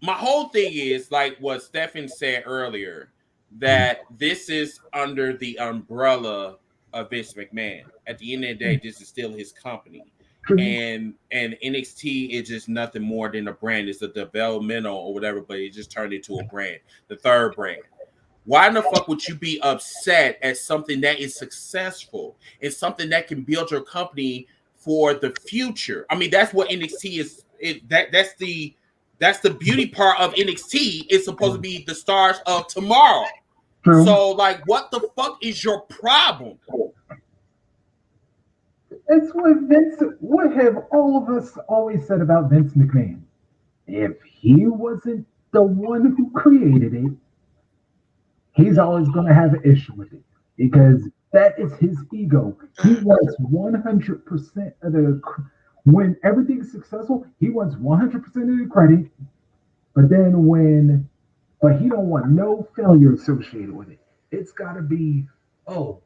My whole thing is like what Stephen said earlier, that this is under the umbrella of Vince McMahon. At the end of the day, this is still his company. And NXT is just nothing more than a brand. It's a developmental or whatever, but it just turned into a brand, the third brand. Why in the fuck would you be upset at something that is successful and something that can build your company for the future? I mean, that's what NXT is. That's the beauty part of NXT. It's supposed to be the stars of tomorrow. True. So, like, what the fuck is your problem? It's what have all of us always said about Vince McMahon. If he wasn't the one who created it, he's always going to have an issue with it because that is his ego. He wants 100% of the, when everything's successful, he wants 100% of the credit. But then but he don't want no failure associated with it. It's got to be, oh,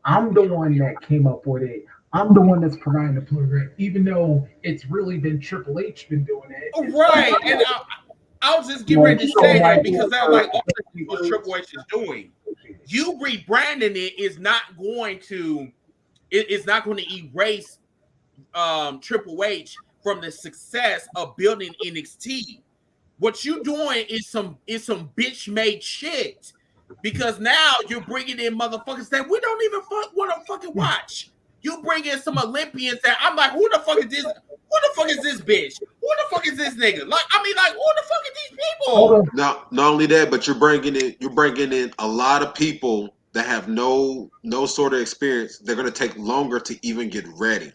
I'm the one that came up with it. I'm the one that's providing the program, even though it's really been Triple H been doing it. Right, and I was just getting ready to say that because I was like, all what Triple H is doing. You rebranding it is not going to erase Triple H from the success of building NXT. What you doing is some bitch made shit, because now you're bringing in motherfuckers that we don't even want to fucking watch. You bring in some Olympians that I'm like, who the fuck is this? Who the fuck is this bitch? Who the fuck is this nigga? Like, I mean, like, who the fuck are these people? Not only that, but you're bringing in a lot of people that have no sort of experience. They're gonna take longer to even get ready,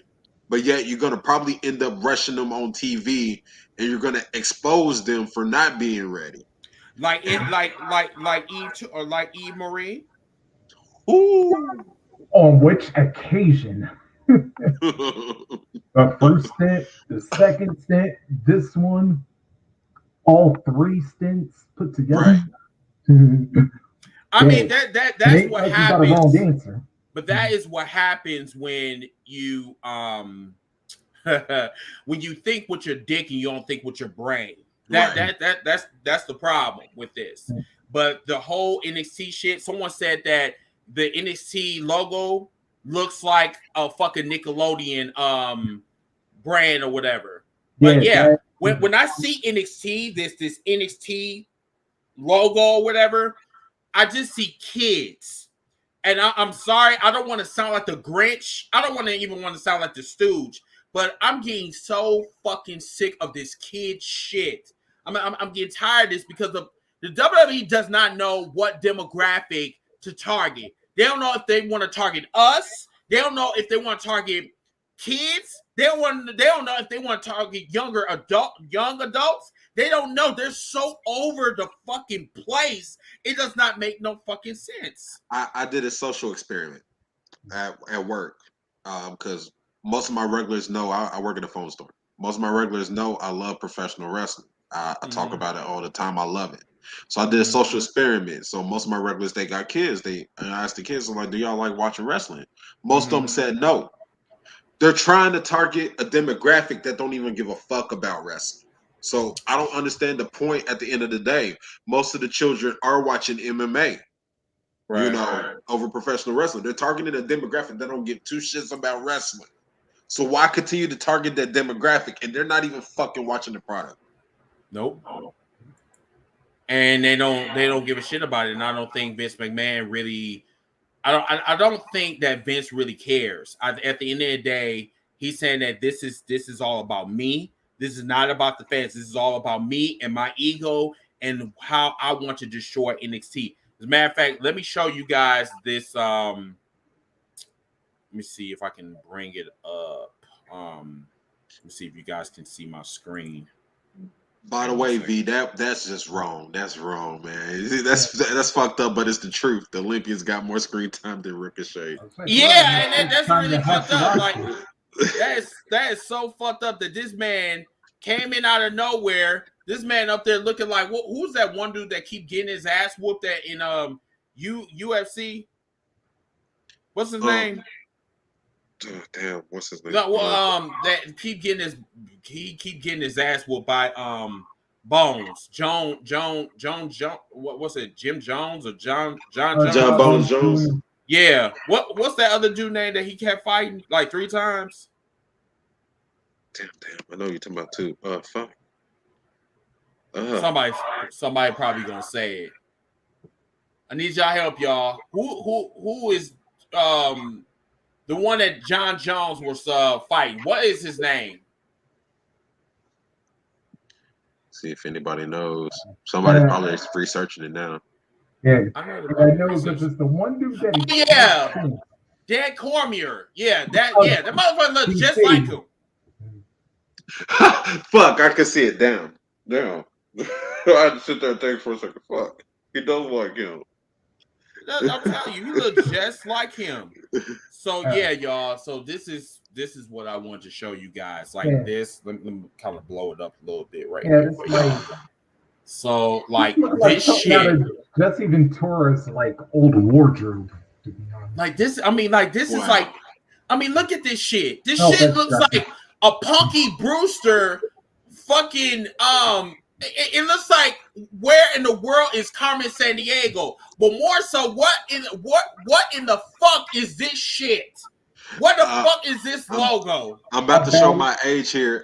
but yet you're gonna probably end up rushing them on TV, and you're gonna expose them for not being ready. Like Eve or like Eve Marie. Ooh. On which occasion? The first stint, the second stint, this one, all three stints put together. Right. I mean that's what happens. But that is what happens when you when you think with your dick and you don't think with your brain. That's the problem with this. But the whole NXT shit, someone said that the NXT logo looks like a fucking Nickelodeon brand or whatever. But when I see NXT, this NXT logo or whatever, I just see kids. And I'm sorry, I don't want to sound like the Grinch. I don't even want to sound like the Stooge. But I'm getting so fucking sick of this kid shit. I'm getting tired of this because the WWE does not know what demographic to target. They don't know if they want to target us. They don't know if they want to target kids. They don't know if they want to target young adults. They don't know. They're so over the fucking place. It does not make no fucking sense. I did a social experiment at work because most of my regulars know I work at a phone store. Most of my regulars know I love professional wrestling. I talk about it all the time. I love it. So I did a social experiment. So most of my regulars, they got kids. I asked the kids, I'm like, do y'all like watching wrestling? Most of them said no. They're trying to target a demographic that don't even give a fuck about wrestling. So I don't understand the point at the end of the day. Most of the children are watching MMA, over professional wrestling. They're targeting a demographic that don't give two shits about wrestling. So why continue to target that demographic and they're not even fucking watching the product? Nope. And they don't give a shit about it. And I don't think Vince McMahon really. I don't think that Vince really cares. At the end of the day, he's saying that this is all about me. This is not about the fans. This is all about me and my ego and how I want to destroy NXT. As a matter of fact, let me show you guys this. Let me see if I can bring it up. Let me see if you guys can see my screen. By the way, V, that's just wrong. That's wrong, man. That's fucked up, but it's the truth. The Olympians got more screen time than Ricochet. Yeah, and that's really fucked up. Like that is so fucked up that this man came in out of nowhere. This man up there looking like who's that one dude that keep getting his ass whooped at in UFC? What's his name? Damn, what's his name? No, that keep getting his ass whooped by Bones. Jones. What's it? Jim Jones or John Bones Jones. Yeah. What's that other dude name that he kept fighting like 3 times? Damn. I know you're talking about too. Fuck. Somebody probably gonna say it. I need y'all help, y'all. Who is the one that John Jones was fighting? What is his name? See if anybody knows. Somebody's probably researching it now. Yeah, I know because it's the one dude that. Dan Cormier. Yeah, that motherfucker looks just like him. Fuck, I can see it. Damn. I had to sit there and think for a second. Fuck, he does like him. I'm telling you, he looks just like him. So yeah, y'all. So this is what I want to show you guys. Like this. Let me kind of blow it up a little bit right here. So like this shit. That's even Taurus like old wardrobe. To be honest. Like this. I mean, like this is like. I mean, look at this shit. This shit looks like a Punky Brewster. Fucking It looks like where in the world is Carmen Sandiego? But more so, what in the fuck is this shit? What the fuck is this logo? I'm about to show my age here.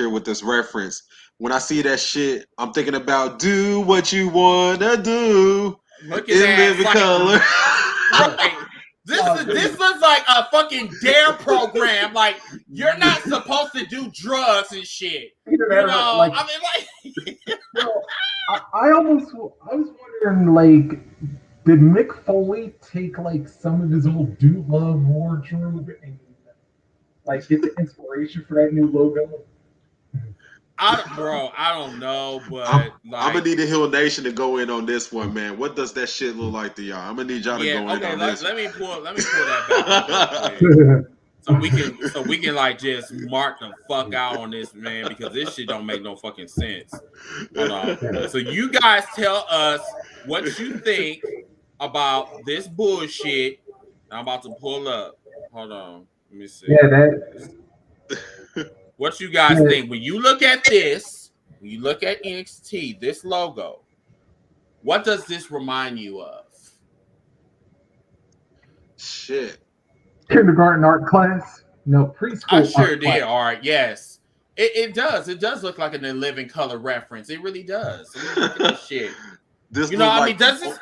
With this reference. When I see that shit, I'm thinking about do what you wanna do. Look at that living color. Right. This looks like a fucking dare program. Like you're not supposed to do drugs and shit. You know, like, I mean, like. I was wondering, like, did Mick Foley take like some of his old Do Love wardrobe and like get the inspiration for that new logo? I don't know, but I'm gonna need the Hill Nation to go in on this one, man. What does that shit look like to y'all? I'm gonna need y'all to go in on this. Let me pull that back. So we can like just mark the fuck out on this, man, because this shit don't make no fucking sense. Hold on. So you guys tell us what you think about this bullshit. I'm about to pull up. Hold on. Let me see. Yeah, what you guys think when you look at this? When you look at NXT, this logo, what does this remind you of? Shit. Kindergarten art class? No, preschool. I sure did. All right, yes. It does. It does look like an 11 color reference. It really does. I mean, look at this shit. This you know, I mean, does this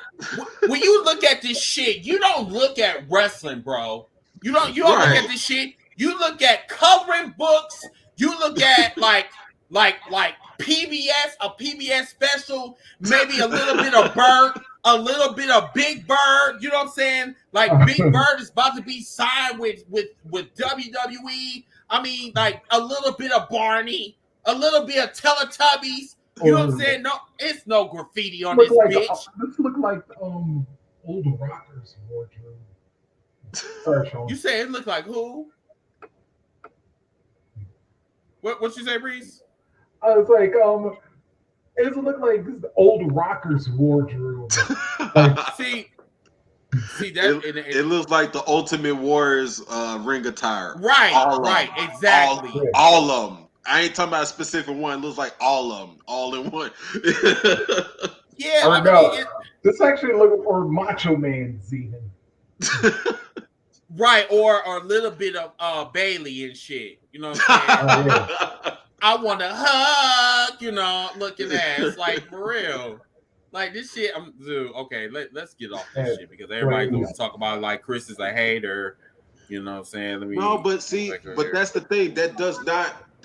when you look at this shit, you don't look at wrestling, bro. You don't look at this shit. You look at coloring books. You look at like PBS, a PBS special, maybe a little bit of Bird, a little bit of Big Bird. You know what I'm saying? Like Big Bird is about to be signed with WWE. I mean, like a little bit of Barney, a little bit of Teletubbies. You know what I'm saying? No, it's no graffiti on this bitch. This look like old rockers wardrobe. Sorry, Sean. You say it look like who? What you say, Breeze? I was like, it looked like this old rockers wardrobe. see that it looks like the Ultimate Warriors ring attire. Right, exactly. All of them. I ain't talking about a specific one. It looks like all of them, all in one. Yeah, I mean, this actually looks for Macho Man's even. Right, or a little bit of Bailey and shit. You know what I'm saying? I want to hug, you know, look at that. It's like, for real. Like, this shit, okay, let's get off this shit because everybody goes to talk about, like, Chris is a hater. You know what I'm saying? No, but see, but that's the thing. That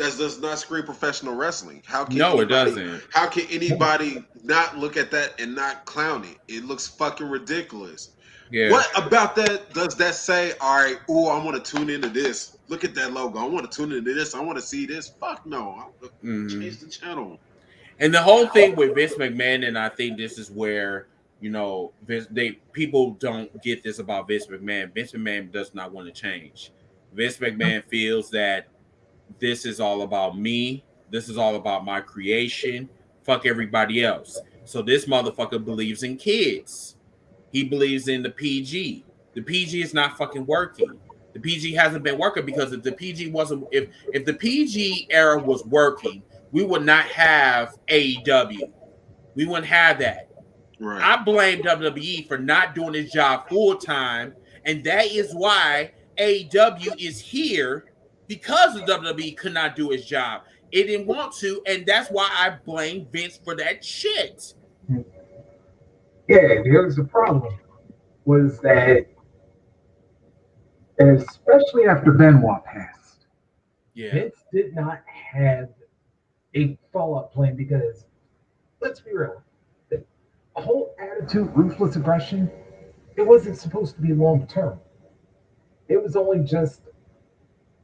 That does not scream professional wrestling. No, it doesn't. How can anybody not look at that and not clown it? It looks fucking ridiculous. Yeah. What about that does that say, all right, oh, I want to tune into this. Look at that logo. I want to tune into this. I want to see this. Fuck no. Change the channel. And the whole thing with Vince McMahon, and I think this is where, people don't get this about Vince McMahon. Vince McMahon does not want to change. Vince McMahon feels that this is all about me. This is all about my creation. Fuck everybody else. So this motherfucker believes in kids. He believes in the PG. The PG is not fucking working. The PG hasn't been working because if the PG wasn't, if the PG era was working, we would not have AEW. We wouldn't have that. Right. I blame WWE for not doing his job full time, and that is why AEW is here, because the WWE could not do his job. It didn't want to, and that's why I blame Vince for that shit. Yeah, here's the problem, was that, especially after Benoit passed, Vince did not have a follow-up plan because, let's be real, the whole attitude, ruthless aggression, it wasn't supposed to be long-term. It was only just,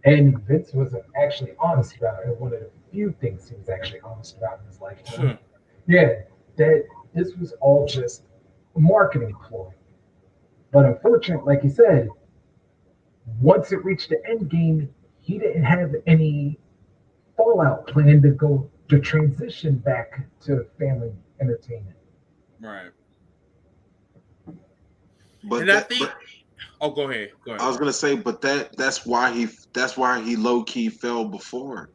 and Vince wasn't actually honest about it. One of the few things he was actually honest about in his lifetime. Yeah, that this was all just a marketing ploy. But unfortunately, like you said, once it reached the end game, he didn't have any fallout plan to transition back to family entertainment. Right. But and I think. Oh, go ahead. I was gonna say, but that's why he low key fell before,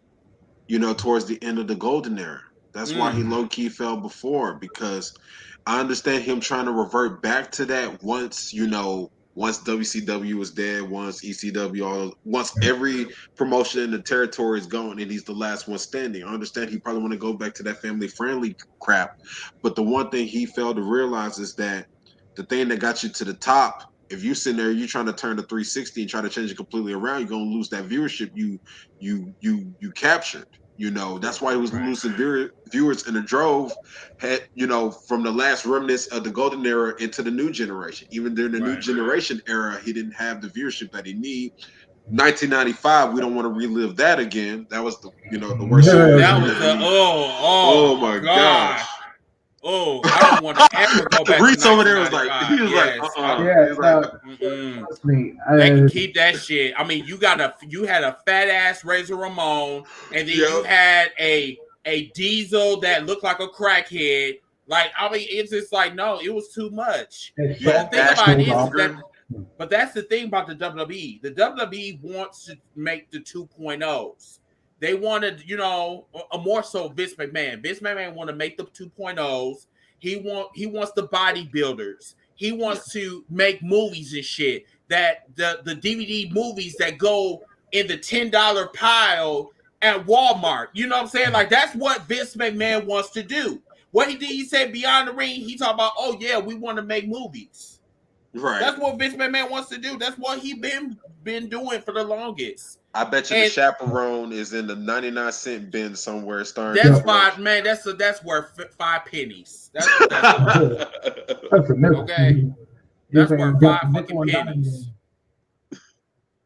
towards the end of the golden era. That's why he low key fell before, because I understand him trying to revert back to that once WCW is dead, once ECW, once every promotion in the territory is gone and he's the last one standing. I understand he probably want to go back to that family friendly crap, but the one thing he failed to realize is that the thing that got you to the top, if you sit there, you're trying to turn the 360 and try to change it completely around, you're gonna lose that viewership you captured. That's why he was losing viewers in a drove. From the last remnants of the golden era into the new generation. Even during the new generation era, he didn't have the viewership that he need. 1995, we don't want to relive that again. That was the worst. That was oh my gosh. Oh, I don't want to ever go back. Reese over there was like, he was like, trust me, they can keep that shit. I mean, you had a fat ass Razor Ramon, and then you had a Diesel that looked like a crackhead. Like, I mean, it's just like, no, it was too much. But the thing about it is that, but that's the thing about the WWE. The WWE wants to make the 2.0s. They wanted, a more so Vince McMahon. Vince McMahon want to make the 2.0s. He wants the bodybuilders. He wants to make movies and shit. That the DVD movies that go in the $10 pile at Walmart. You know what I'm saying? Like, that's what Vince McMahon wants to do. What he did, he said Beyond the Ring, he talked about, oh yeah, we want to make movies. Right. That's what Vince McMahon wants to do. That's what he been doing for the longest. I bet you the Chaperone is in the 99-cent bin somewhere. That's fine, man. That's worth 5 pennies. That's okay. That's worth 5 fucking pennies.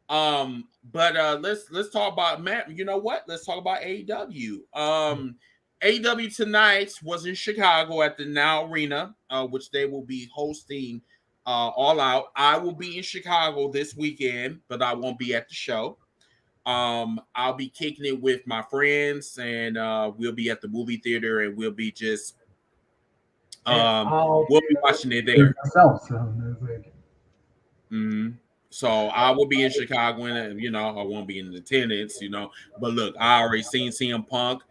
But let's talk about, Matt. You know what? Let's talk about AEW. AEW tonight was in Chicago at the Now Arena, which they will be hosting All Out. I will be in Chicago this weekend, but I won't be at the show. I'll be kicking it with my friends, and we'll be at the movie theater, and we'll be just we'll be watching it there. So I will be in Chicago, and I won't be in attendance, But look, I already seen CM Punk.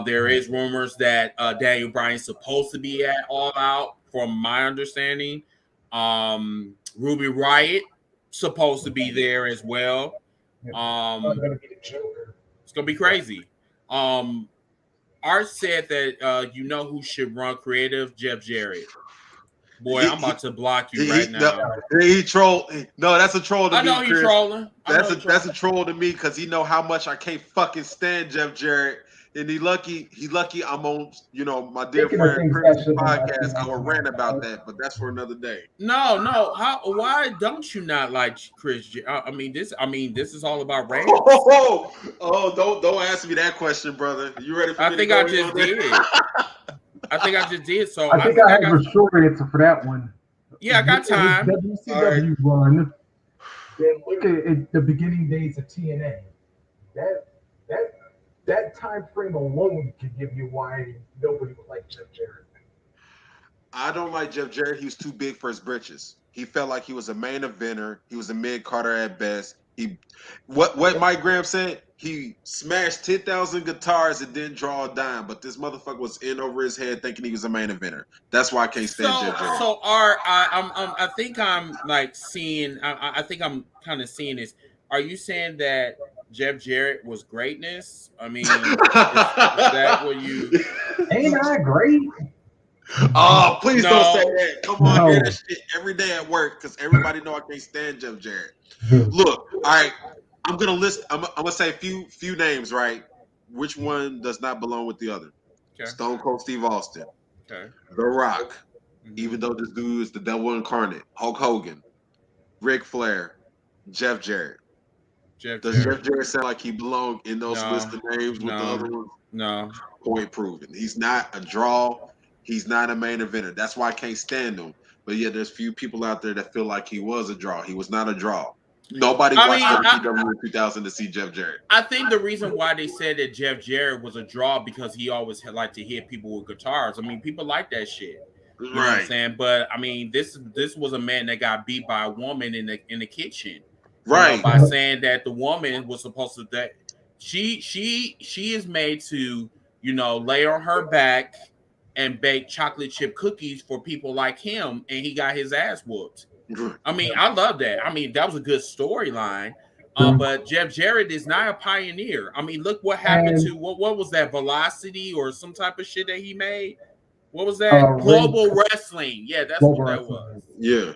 There is rumors that Daniel Bryan's supposed to be at All Out, from my understanding. Ruby Riott supposed to be there as well. It's gonna be crazy. Art said that who should run creative? Jeff Jarrett. Boy, I'm about to block you right now. He troll. No, that's a troll to me. I know he's trolling. That's a troll to me because he know how much I can't fucking stand Jeff Jarrett. And he lucky I'm on, my dear friend Chris's podcast. I will rant about that, but that's for another day. No. Why don't you not like Chris? I mean, this is all about race. Don't ask me that question, brother. You ready for me? I think I just did. I think I just did. So I think I have a short answer for that one. Yeah, I got time. WCW run. Then look at the beginning days of TNA. That time frame alone can give you why nobody would like Jeff Jarrett. I don't like Jeff Jarrett. He was too big for his britches. He felt like he was a main eventer. He was a mid-carder at best. What Mike Graham said, he smashed 10,000 guitars and didn't draw a dime, but this motherfucker was in over his head thinking he was a main eventer. That's why I can't stand Jeff Jarrett. So I think I'm like seeing. I think I'm kind of seeing this. Are you saying that Jeff Jarrett was greatness? I mean, is that what you? Ain't I great? Oh, please don't say that. Come on, hear that shit every day at work because everybody know I can't stand Jeff Jarrett. Look, all right, I'm gonna say a few names, right? Which one does not belong with the other? Okay. Stone Cold Steve Austin. Okay. The Rock. Mm-hmm. Even though this dude is the devil incarnate. Hulk Hogan. Ric Flair. Jeff Jarrett. Does Jeff Jarrett sound like he belonged in those list of names with the other ones? No. Point proven. He's not a draw. He's not a main eventer. That's why I can't stand him. But yeah, there's few people out there that feel like he was a draw. He was not a draw. Nobody watched WCW in 2000 to see Jeff Jarrett. I think the reason why they said that Jeff Jarrett was a draw because he always liked to hit people with guitars. I mean, people like that shit. You know what I'm saying? But I mean, this was a man that got beat by a woman in the kitchen. Right. By saying that the woman was supposed to that she is made to, lay on her back and bake chocolate chip cookies for people like him, and he got his ass whooped. I mean, I love that. I mean, that was a good storyline. But Jeff Jarrett is not a pioneer. I mean, look what happened to what was that, Velocity or some type of shit that he made? What was that? Global Wrestling. Yeah, that's what that was. Yeah.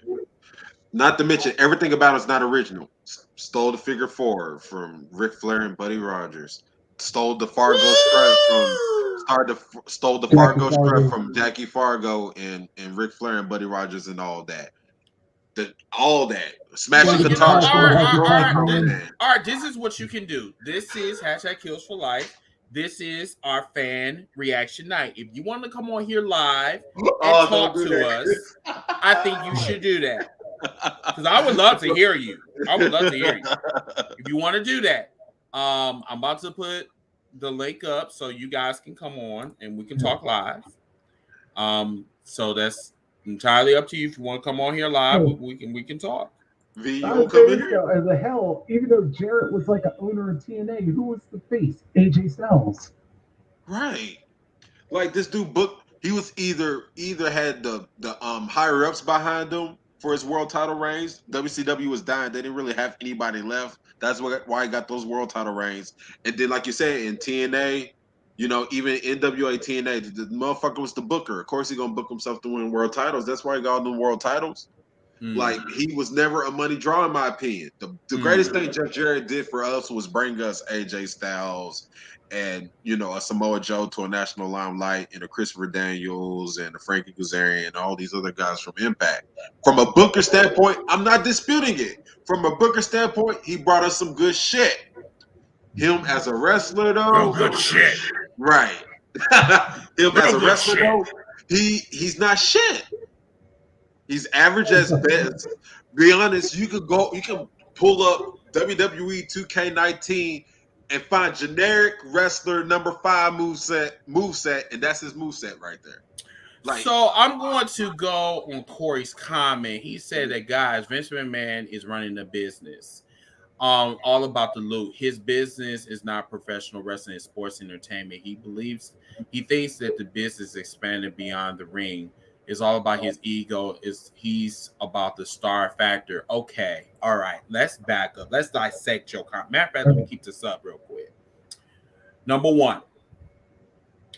Not to mention, everything about it's not original. Stole the figure 4 from Ric Flair and Buddy Rogers. Stole the Fargo strap from Jackie Fargo and Ric Flair and Buddy Rogers and all that. All that. Smashing guitars. All right, this is what you can do. This is #Kills for Life. This is our fan reaction night. If you want to come on here live and talk to us, I think you should do that. Because I would love to hear you. If you want to do that, I'm about to put the link up so you guys can come on and we can talk live. So that's entirely up to you. If you want to come on here live, we can talk. As a hell, even though Jarrett was like an owner of TNA, who was the face? AJ Styles. Right. Like this dude he was either had the higher ups behind him for his world title reigns. WCW was dying. They didn't really have anybody left. That's why he got those world title reigns. And then, like you said, in TNA, even NWA TNA, the motherfucker was the booker. Of course, he's going to book himself to win world titles. That's why he got all them world titles. Like, he was never a money draw, in my opinion. The greatest thing Jeff Jarrett did for us was bring us AJ Styles and, a Samoa Joe to a national limelight, and a Christopher Daniels and a Frankie Kazarian and all these other guys from Impact. From a booker standpoint, I'm not disputing it. From a booker standpoint, he brought us some good shit. Him as a wrestler, though. Real good shit. Right. Him as a wrestler, though, he's not shit. He's average as best. Be honest, you can pull up WWE 2K19 and find generic wrestler number 5 moveset, and that's his moveset right there. So I'm going to go on Corey's comment. He said that, guys, Vince McMahon is running a business. All about the loot. His business is not professional wrestling, it's sports entertainment. He thinks that the business expanded beyond the ring. It's all about his ego. He's about the star factor. Okay, all right. Let's back up. Let's dissect your comment. Matter of fact, let me keep this up real quick. Number one,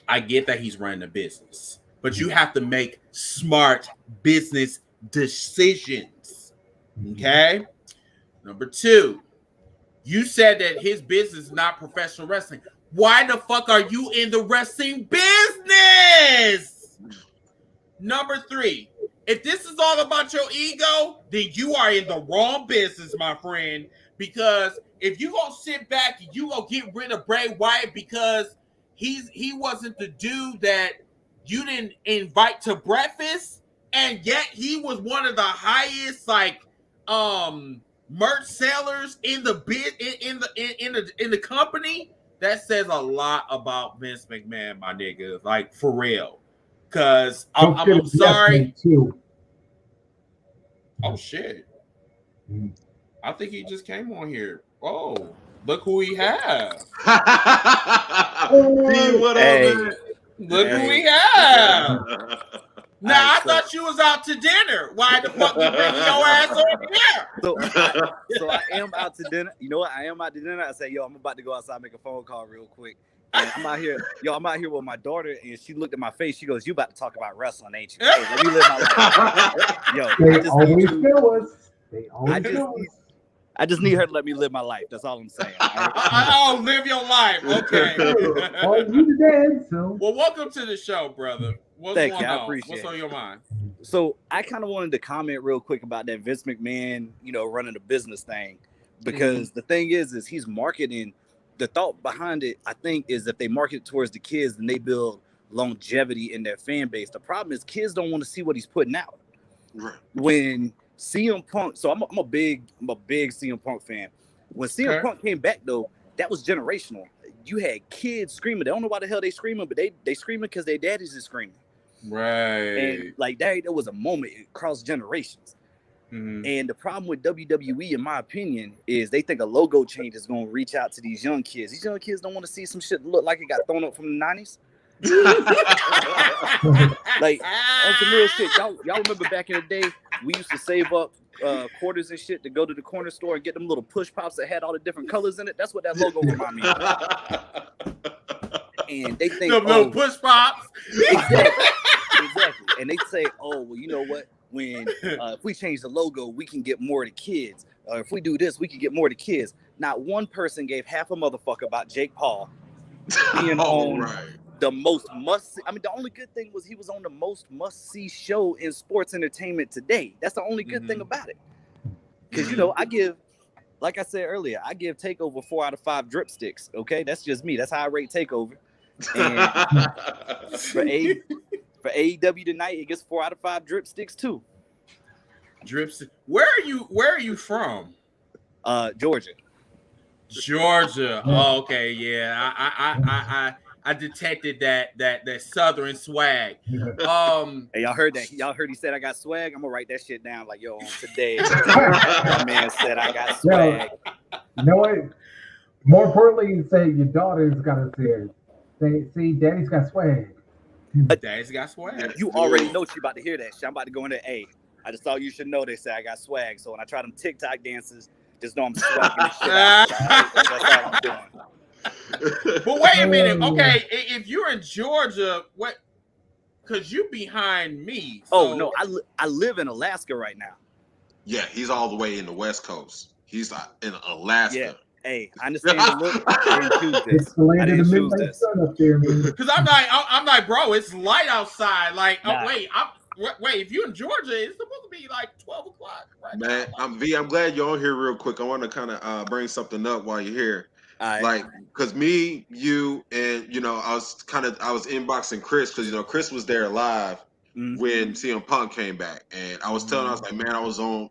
I get that he's running a business. but you have to make smart business decisions. Okay. Number 2, you said that his business is not professional wrestling. Why the fuck are you in the wrestling business? Number 3, if this is all about your ego, then you are in the wrong business, my friend. Because if you gonna sit back and you gonna get rid of Bray Wyatt because he wasn't the dude that you didn't invite to breakfast, and yet he was one of the highest merch sellers in the bid in the company, that says a lot about Vince McMahon, my nigga. Like, for real. Cause I'm sorry. Too. Oh shit. I think he just came on here. Oh, look who he has. What Hey. Look who we have. Now, Right, I thought you was out to dinner. Why the fuck you bringing your ass over here? So I am out to dinner. You know what? I am out to dinner. I say, yo, I'm about to go outside and make a phone call real quick. And I'm out here, I'm out here with my daughter, and she looked at my face. She goes, "You about to talk about wrestling, ain't you?" Hey, let me live my life. Yo, They always feel us. They always feel us. I just need her to let me live my life. That's all I'm saying. Oh, live your life. Okay. Oh, you dead, so. Well, welcome to the show, brother. What's Thank going you. I on? appreciate What's on your mind? So I kind of wanted to comment real quick about that Vince McMahon, running a business thing, because the thing is he's marketing. The thought behind it, I think, is if they market it towards the kids, then they build longevity in their fan base. The problem is kids don't want to see what he's putting out. Right. When CM Punk, so I'm a big CM Punk fan. When CM Punk came back, though, that was generational. You had kids screaming. They don't know why the hell they screaming, but they screaming because their daddies is screaming. Right. And like there was a moment across generations. And the problem with WWE, in my opinion, is they think a logo change is going to reach out to these young kids. These young kids don't want to see some shit look like it got thrown up from the 90s. Like, on some real shit. Y'all remember back in the day, we used to save up quarters and shit to go to the corner store and get them little push pops that had all the different colors in it. That's what that logo reminded me of. And they think, little push pops. Exactly. And they say, oh, well, you know what? When if we change the logo, we can get more to kids. Or if we do this, we can get more to kids. Not one person gave half a motherfucker about Jake Paul being on the most must. I mean, the only good thing was he was on the most must-see show in sports entertainment today. That's the only good thing about it. Because I give, like I said earlier, I give Takeover 4 out of 5 drip sticks. Okay, that's just me. That's how I rate Takeover. And for AEW tonight, it gets 4 out of 5 drip sticks too. Where are you from? Georgia. Oh, okay, yeah. I detected that southern swag. Hey, y'all heard that? Y'all heard he said I got swag? I'm gonna write that shit down like, yo, on today. That man said I got swag. You know what? More importantly, you say your daughter's got a swag. See, daddy's got swag. Daddy's got swag. You already know she about to hear that shit. I'm about to go into I just thought you should know they say I got swag. So when I try them TikTok dances, just know I'm swagging the shit out. That's all I'm doing. But wait a minute. Okay, if you're in Georgia, what? Because you behind me. So... Oh, no. I live in Alaska right now. Yeah, he's all the way in the West Coast. He's in Alaska. Yeah. Hey, I understand the look. I didn't choose this. I didn't choose this. Because I'm like, bro, it's light outside. Like, wait, if you're in Georgia, it's supposed to be like 12 o'clock. Right Man, now. I'm glad you're on here real quick. I want to kind of bring something up while you're here. Like, because me, you, and I was inboxing Chris because Chris was there live when CM Punk came back, and I was telling, I was like, man, I was on,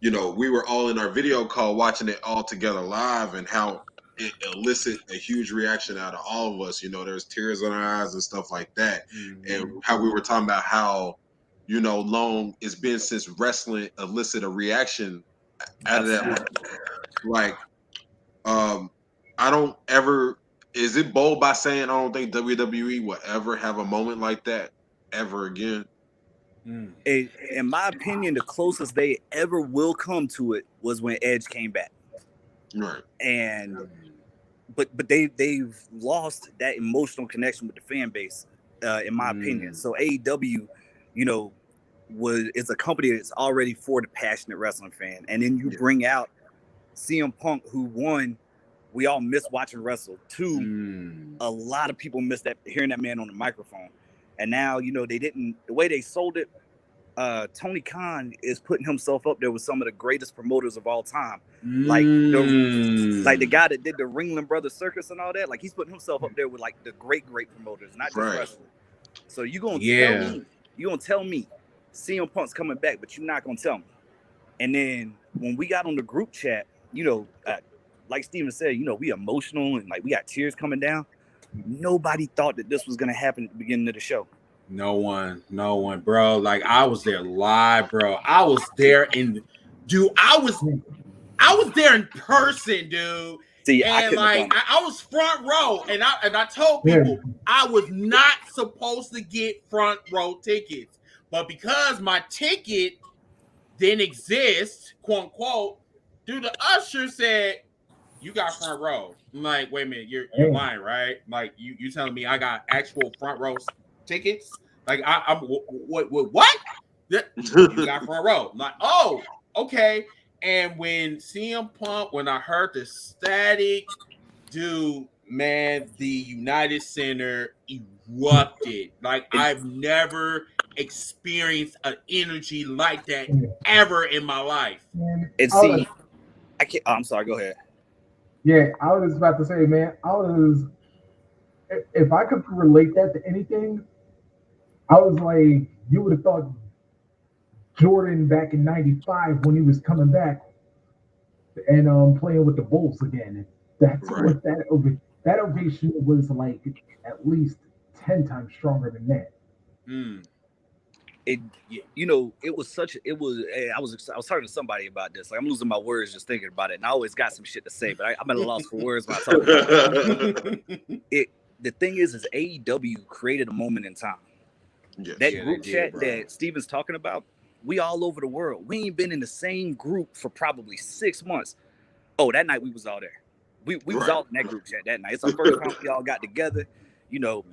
we were all in our video call watching it all together live, and how it elicited a huge reaction out of all of us. There's tears in our eyes and stuff like that, and how we were talking about how long it's been since wrestling elicited a reaction out of that. Like, I don't ever. Is it bold by saying I don't think WWE will ever have a moment like that ever again? In my opinion, the closest they ever will come to it was when Edge came back. Right. And but they've lost that emotional connection with the fan base. in my opinion. So AEW, you know, is a company that's already for the passionate wrestling fan, and then you bring out CM Punk, who one, we all miss watching wrestle. Two, a lot of people miss hearing that man on the microphone. And now, you know, the way they sold it, Tony Khan is putting himself up there with some of the greatest promoters of all time. Like the guy that did the Ringling Brothers Circus and all that, like he's putting himself up there with like the great promoters, not just wrestling. So you're gonna tell me CM Punk's coming back, but you're not gonna tell me. And then when we got on the group chat, you know, like Steven said, you know, we emotional and like we got tears coming down. Nobody thought that this was gonna happen at the beginning of the show. No one, bro. Like I was there live, bro. I was there I was there in person, dude. See, and I was front row, and I told people I was not supposed to get front row tickets, but because my ticket didn't exist, quote unquote, dude, the usher said, "You got front row." I'm like, wait a minute, you're lying, right? Like you telling me I got actual front row tickets? Like I'm what? You got front row? I'm like, oh, okay. And when CM Punk, when I heard the static, dude, man, the United Center erupted. Like I've never experienced an energy like that ever in my life. And see, I can't. I'm sorry. Go ahead. Yeah, I was about to say, man, if I could relate that to anything, I was like, you would have thought Jordan back in '95 when he was coming back and playing with the Bulls again. That's what that ovation was like, at least 10 times stronger than that. I was talking to somebody about this. Like I'm losing my words just thinking about it, and I always got some shit to say, but I'm at a loss for words when I talk about it. The thing is AEW created a moment in time. Group chat that Steven's talking about, we all over the world. We ain't been in the same group for probably 6 months. Oh, that night we was all there. We was all in that group chat that night. It's our first time we all got together, you know.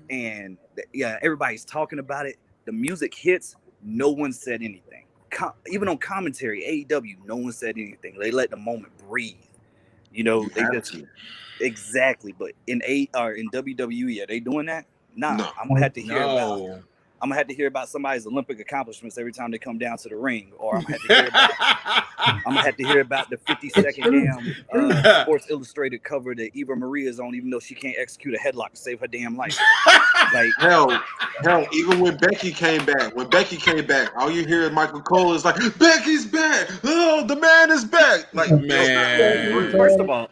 And everybody's talking about it. The music hits. No one said anything. Even on commentary, AEW, no one said anything. They let the moment breathe. You know, exactly. But in WWE, are they doing that? Nah, no. I'm gonna have to hear about somebody's Olympic accomplishments every time they come down to the ring, or I'm gonna have to hear about the 52nd damn Sports Illustrated cover that Eva Marie is on, even though she can't execute a headlock to save her damn life. Like hell, even when Becky came back, all you hear is Michael Cole is like, "Becky's back! Oh, the man is back!" Like, man. First of all,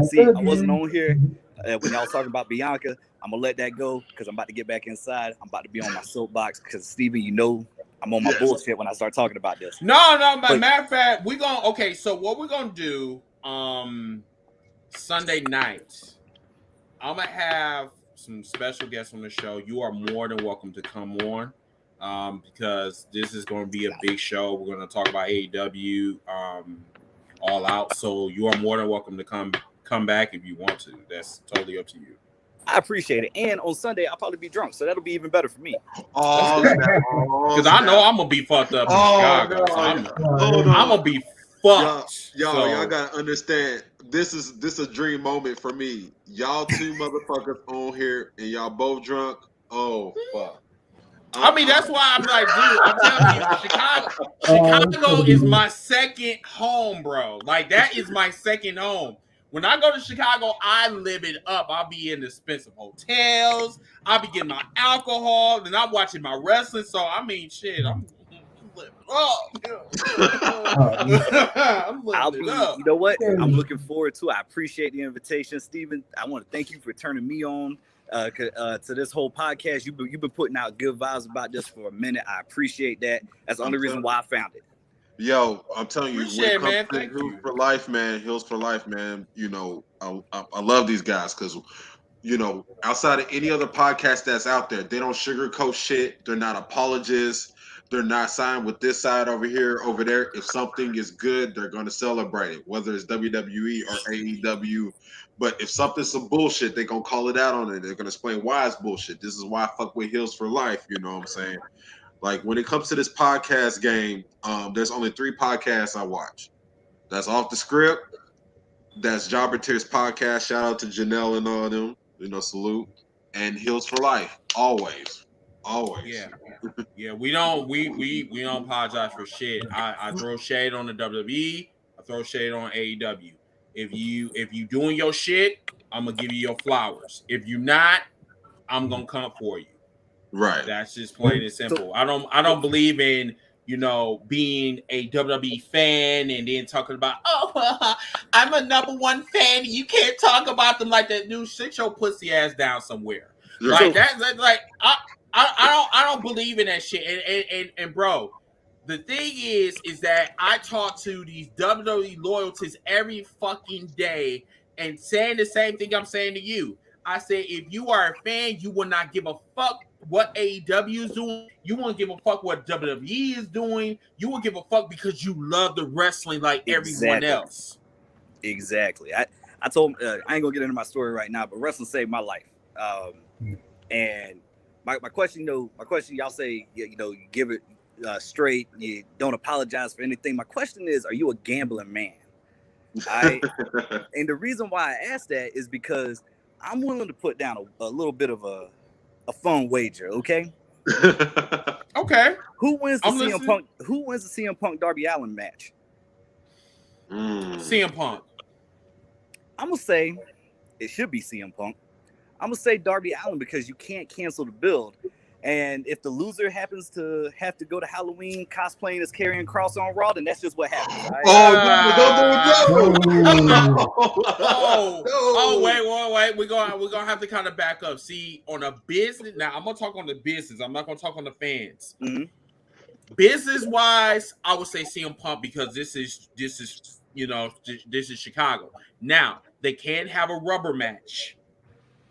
see, I wasn't on here when y'all was talking about Bianca. I'm gonna let that go because I'm about to get back inside. I'm about to be on my soapbox because Steven, you know, I'm on my bullshit when I start talking about this. No, but matter of fact, so what we're gonna do Sunday night, I'm gonna have some special guests on the show. You are more than welcome to come on because this is gonna be a big show. We're gonna talk about AEW all out. So you are more than welcome to come back if you want to. That's totally up to you. I appreciate it. And on Sunday, I'll probably be drunk, so that'll be even better for me. Because I know I'm going to be fucked up in Chicago. So I'm going to be fucked. Y'all got to understand, this is a dream moment for me. Y'all two motherfuckers on here, and y'all both drunk. Oh, fuck. I mean, that's why I'm like, dude, I'm telling you, Chicago is my second home, bro. Like, that is my second home. When I go to Chicago, I live it up. I'll be in expensive hotels. I'll be getting my alcohol. And I'm watching my wrestling. So, I mean, shit, I'm living up. I'm living it up. You know what? I'm looking forward to it. I appreciate the invitation, Steven. I want to thank you for turning me on to this whole podcast. You've been putting out good vibes about this for a minute. I appreciate that. That's the only reason why I found it. Yo, I'm telling you, when it comes to Heels for Life, man, you know, I love these guys because, you know, outside of any other podcast that's out there, they don't sugarcoat shit. They're not apologists. They're not signed with this side over here, over there. If something is good, they're going to celebrate it, whether it's WWE or AEW. But if something's some bullshit, they're going to call it out on it. They're going to explain why it's bullshit. This is why I fuck with heels for life. You know what I'm saying? Like, when it comes to this podcast game, there's only 3 podcasts I watch. That's Off the Script. That's Jobber Tears podcast. Shout out to Janelle and all of them. You know, salute. And Heels for Life. Always. Yeah, we don't apologize for shit. I throw shade on the WWE. I throw shade on AEW. If you doing your shit, I'm gonna give you your flowers. If you're not, I'm gonna come for you. Right. That's just plain and simple. I don't believe in being a WWE fan and then talking about, I'm a number 1 fan. You can't talk about them like that. Dude, sit your pussy ass down somewhere. Like that's like I don't believe in that shit. And bro, the thing is that I talk to these WWE loyalties every fucking day and saying the same thing I'm saying to you. I say, if you are a fan, you will not give a fuck what AEW is doing. You won't give a fuck what WWE is doing. You will give a fuck because you love the wrestling like everyone else. Exactly. I told I ain't gonna get into my story right now, but wrestling saved my life. And my question, y'all say, you give it straight. You don't apologize for anything. My question is, are you a gambling man? And the reason why I asked that is because I'm willing to put down a little bit of a fun wager, okay? Okay. Who wins the CM Punk Darby Allin match? CM Punk. I'm gonna say it should be CM Punk. I'm gonna say Darby Allin because you can't cancel the build. And if the loser happens to have to go to Halloween cosplaying as Karrion Kross on Raw, then that's just what happens. Right? Wait. We're gonna have to kind of back up. See, on a business, now I'm gonna talk on the business. I'm not gonna talk on the fans. Mm-hmm. Business wise, I would say CM Punk because this is Chicago. Now they can have a rubber match,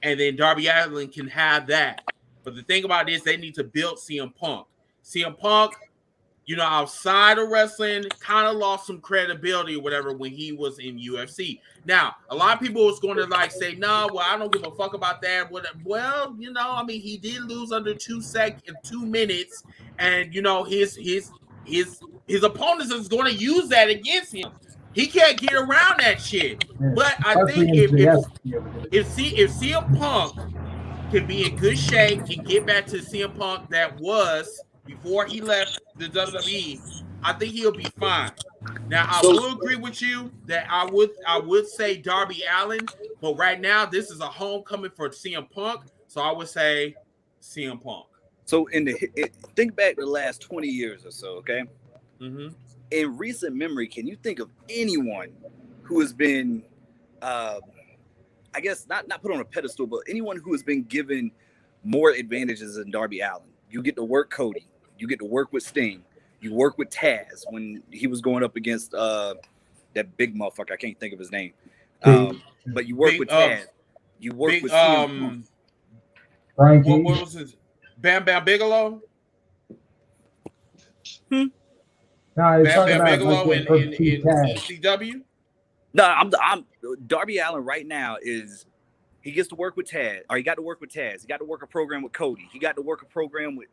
and then Darby Allin can have that. But the thing about this, they need to build CM Punk. CM Punk, outside of wrestling, kind of lost some credibility or whatever when he was in UFC. Now, a lot of people was going to say, no, well, I don't give a fuck about that. Well, he did lose under 2 minutes, and his opponents is going to use that against him. He can't get around that shit. But I think if CM Punk can be in good shape and get back to CM Punk that was before he left the WWE, I think he'll be fine. Now, I will agree with you that I would say Darby Allin, but right now this is a homecoming for CM Punk, so I would say CM Punk. So think back the last 20 years or so, okay? Mm-hmm. In recent memory, can you think of anyone who has been I guess not put on a pedestal, but anyone who has been given more advantages than Darby Allin? You get to work Cody. You get to work with Sting. You work with Taz when he was going up against that big motherfucker. I can't think of his name. But you work with Taz. You work with CM Punk. What was his? Bam Bam Bigelow? No, Bam Bam Bigelow in ECW? No, I'm Darby Allin right now he gets to work with Taz, or he got to work with Taz. He got to work a program with Cody. He got to work a program with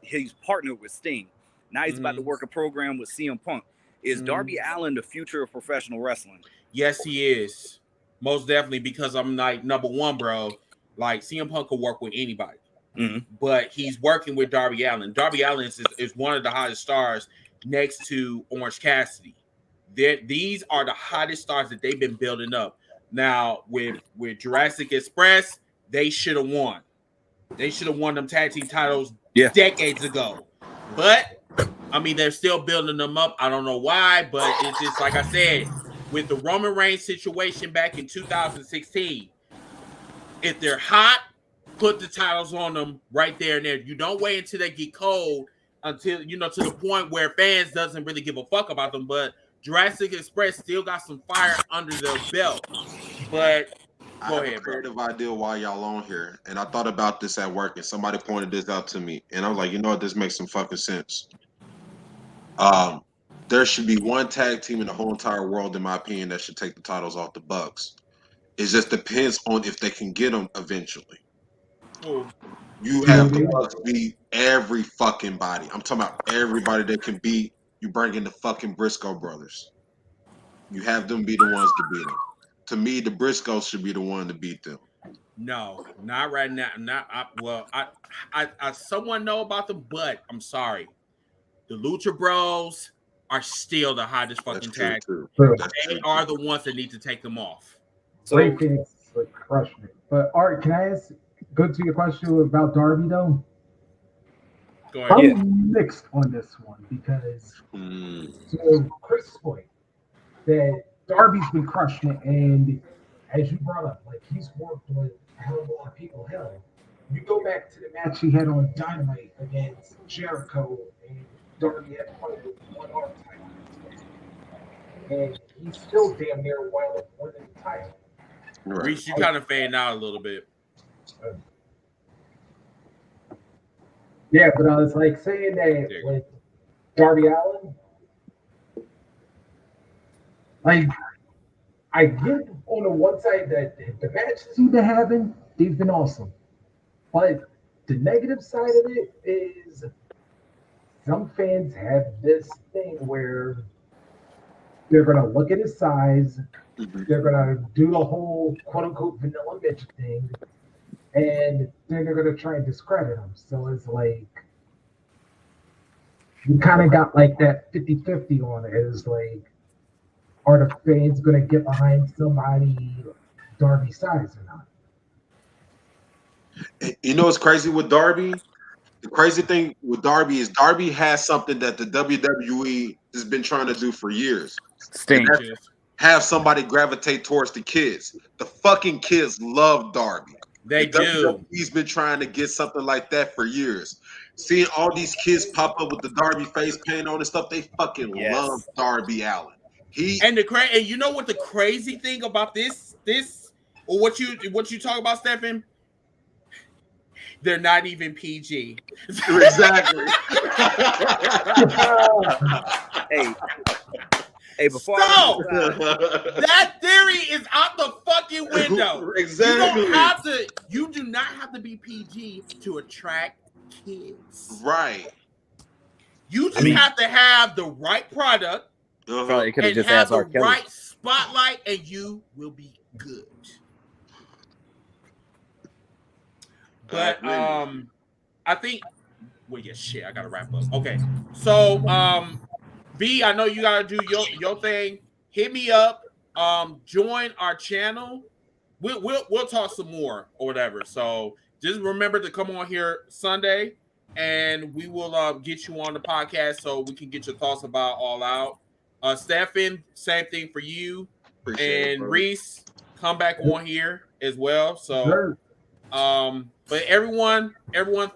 he's partnered with Sting. Now he's about to work a program with CM Punk. Is Darby Allin the future of professional wrestling? Yes, he is. Most definitely, because I'm like, number one, bro, like CM Punk could work with anybody. But he's working with Darby Allin. Darby Allin is one of the hottest stars next to Orange Cassidy. These are the hottest stars that they've been building up. Now, with Jurassic Express, they should have won. They should have won them tag team titles decades ago. But, they're still building them up. I don't know why, but it's just like I said, with the Roman Reigns situation back in 2016, if they're hot, put the titles on them right there and there. You don't wait until they get cold, until, to the point where fans doesn't really give a fuck about them. But Jurassic Express still got some fire under their belt. But go ahead, bro. Creative idea while y'all on here, and I thought about this at work, and somebody pointed this out to me, and I was like, you know what, this makes some fucking sense. There should be one tag team in the whole entire world, in my opinion, that should take the titles off the Bucks. It just depends on if they can get them eventually. Oh. You have the Bucks beat every fucking body. I'm talking about everybody that can beat. You bring in the fucking Briscoe brothers. You have them be the ones to beat them. To me, the Briscoes should be the one to beat them. No, not right now. I someone know about them, but I'm sorry. The Lucha Bros are still the hottest fucking tag. They are the ones that need to take them off. Ray Phoenix is like crushing it. But Art, can I go to your question about Darby though? Go ahead. I'm mixed on this one because to Chris' point that Darby's been crushing it, and as you brought up, like he's worked with a hell of a lot of people. Hell, you go back to the match he had on Dynamite against Jericho, and Darby had fought with one arm title, and he's still damn near wound up winning the title. Reese, you kind of fading out a little bit. Yeah, but I was like saying that with Darby Allin, like I get on the one side that the matches he's been having, they've been awesome. But the negative side of it is some fans have this thing where they're gonna look at his size, they're gonna do the whole quote unquote vanilla bitch thing, and then they're gonna try and discredit him. So it's like you kind of got like that 50-50 on it. It's like, are the fans gonna get behind somebody Darby's size or not? You know what's crazy with Darby? The crazy thing with Darby is Darby has something that the WWE has been trying to do for years. Have somebody gravitate towards the kids. The fucking kids love Darby. They do. He's been trying to get something like that for years. Seeing all these kids pop up with the Darby face paint on and stuff, they fucking love Darby Allin. And you know what the crazy thing about this or what you talk about, Stephen? They're not even PG. Exactly. Hey, before that theory is out the fucking window. Exactly. You do not have to be PG to attract kids. Right. You just have to have the right product and have the right spotlight, and you will be good. But I think I gotta wrap up. Okay. So B, I know you gotta do your thing. Hit me up. Join our channel. We'll talk some more or whatever. So just remember to come on here Sunday, and we will get you on the podcast so we can get your thoughts about All Out. Stefan, same thing for you. Appreciate and Reese, come back on here as well. So but everyone,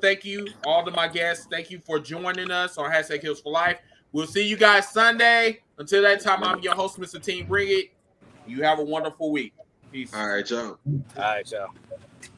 thank you. All of my guests, thank you for joining us on #Heels for Life. We'll see you guys Sunday. Until that time, I'm your host, Mr. Team Bring It. You have a wonderful week. Peace. All right, y'all.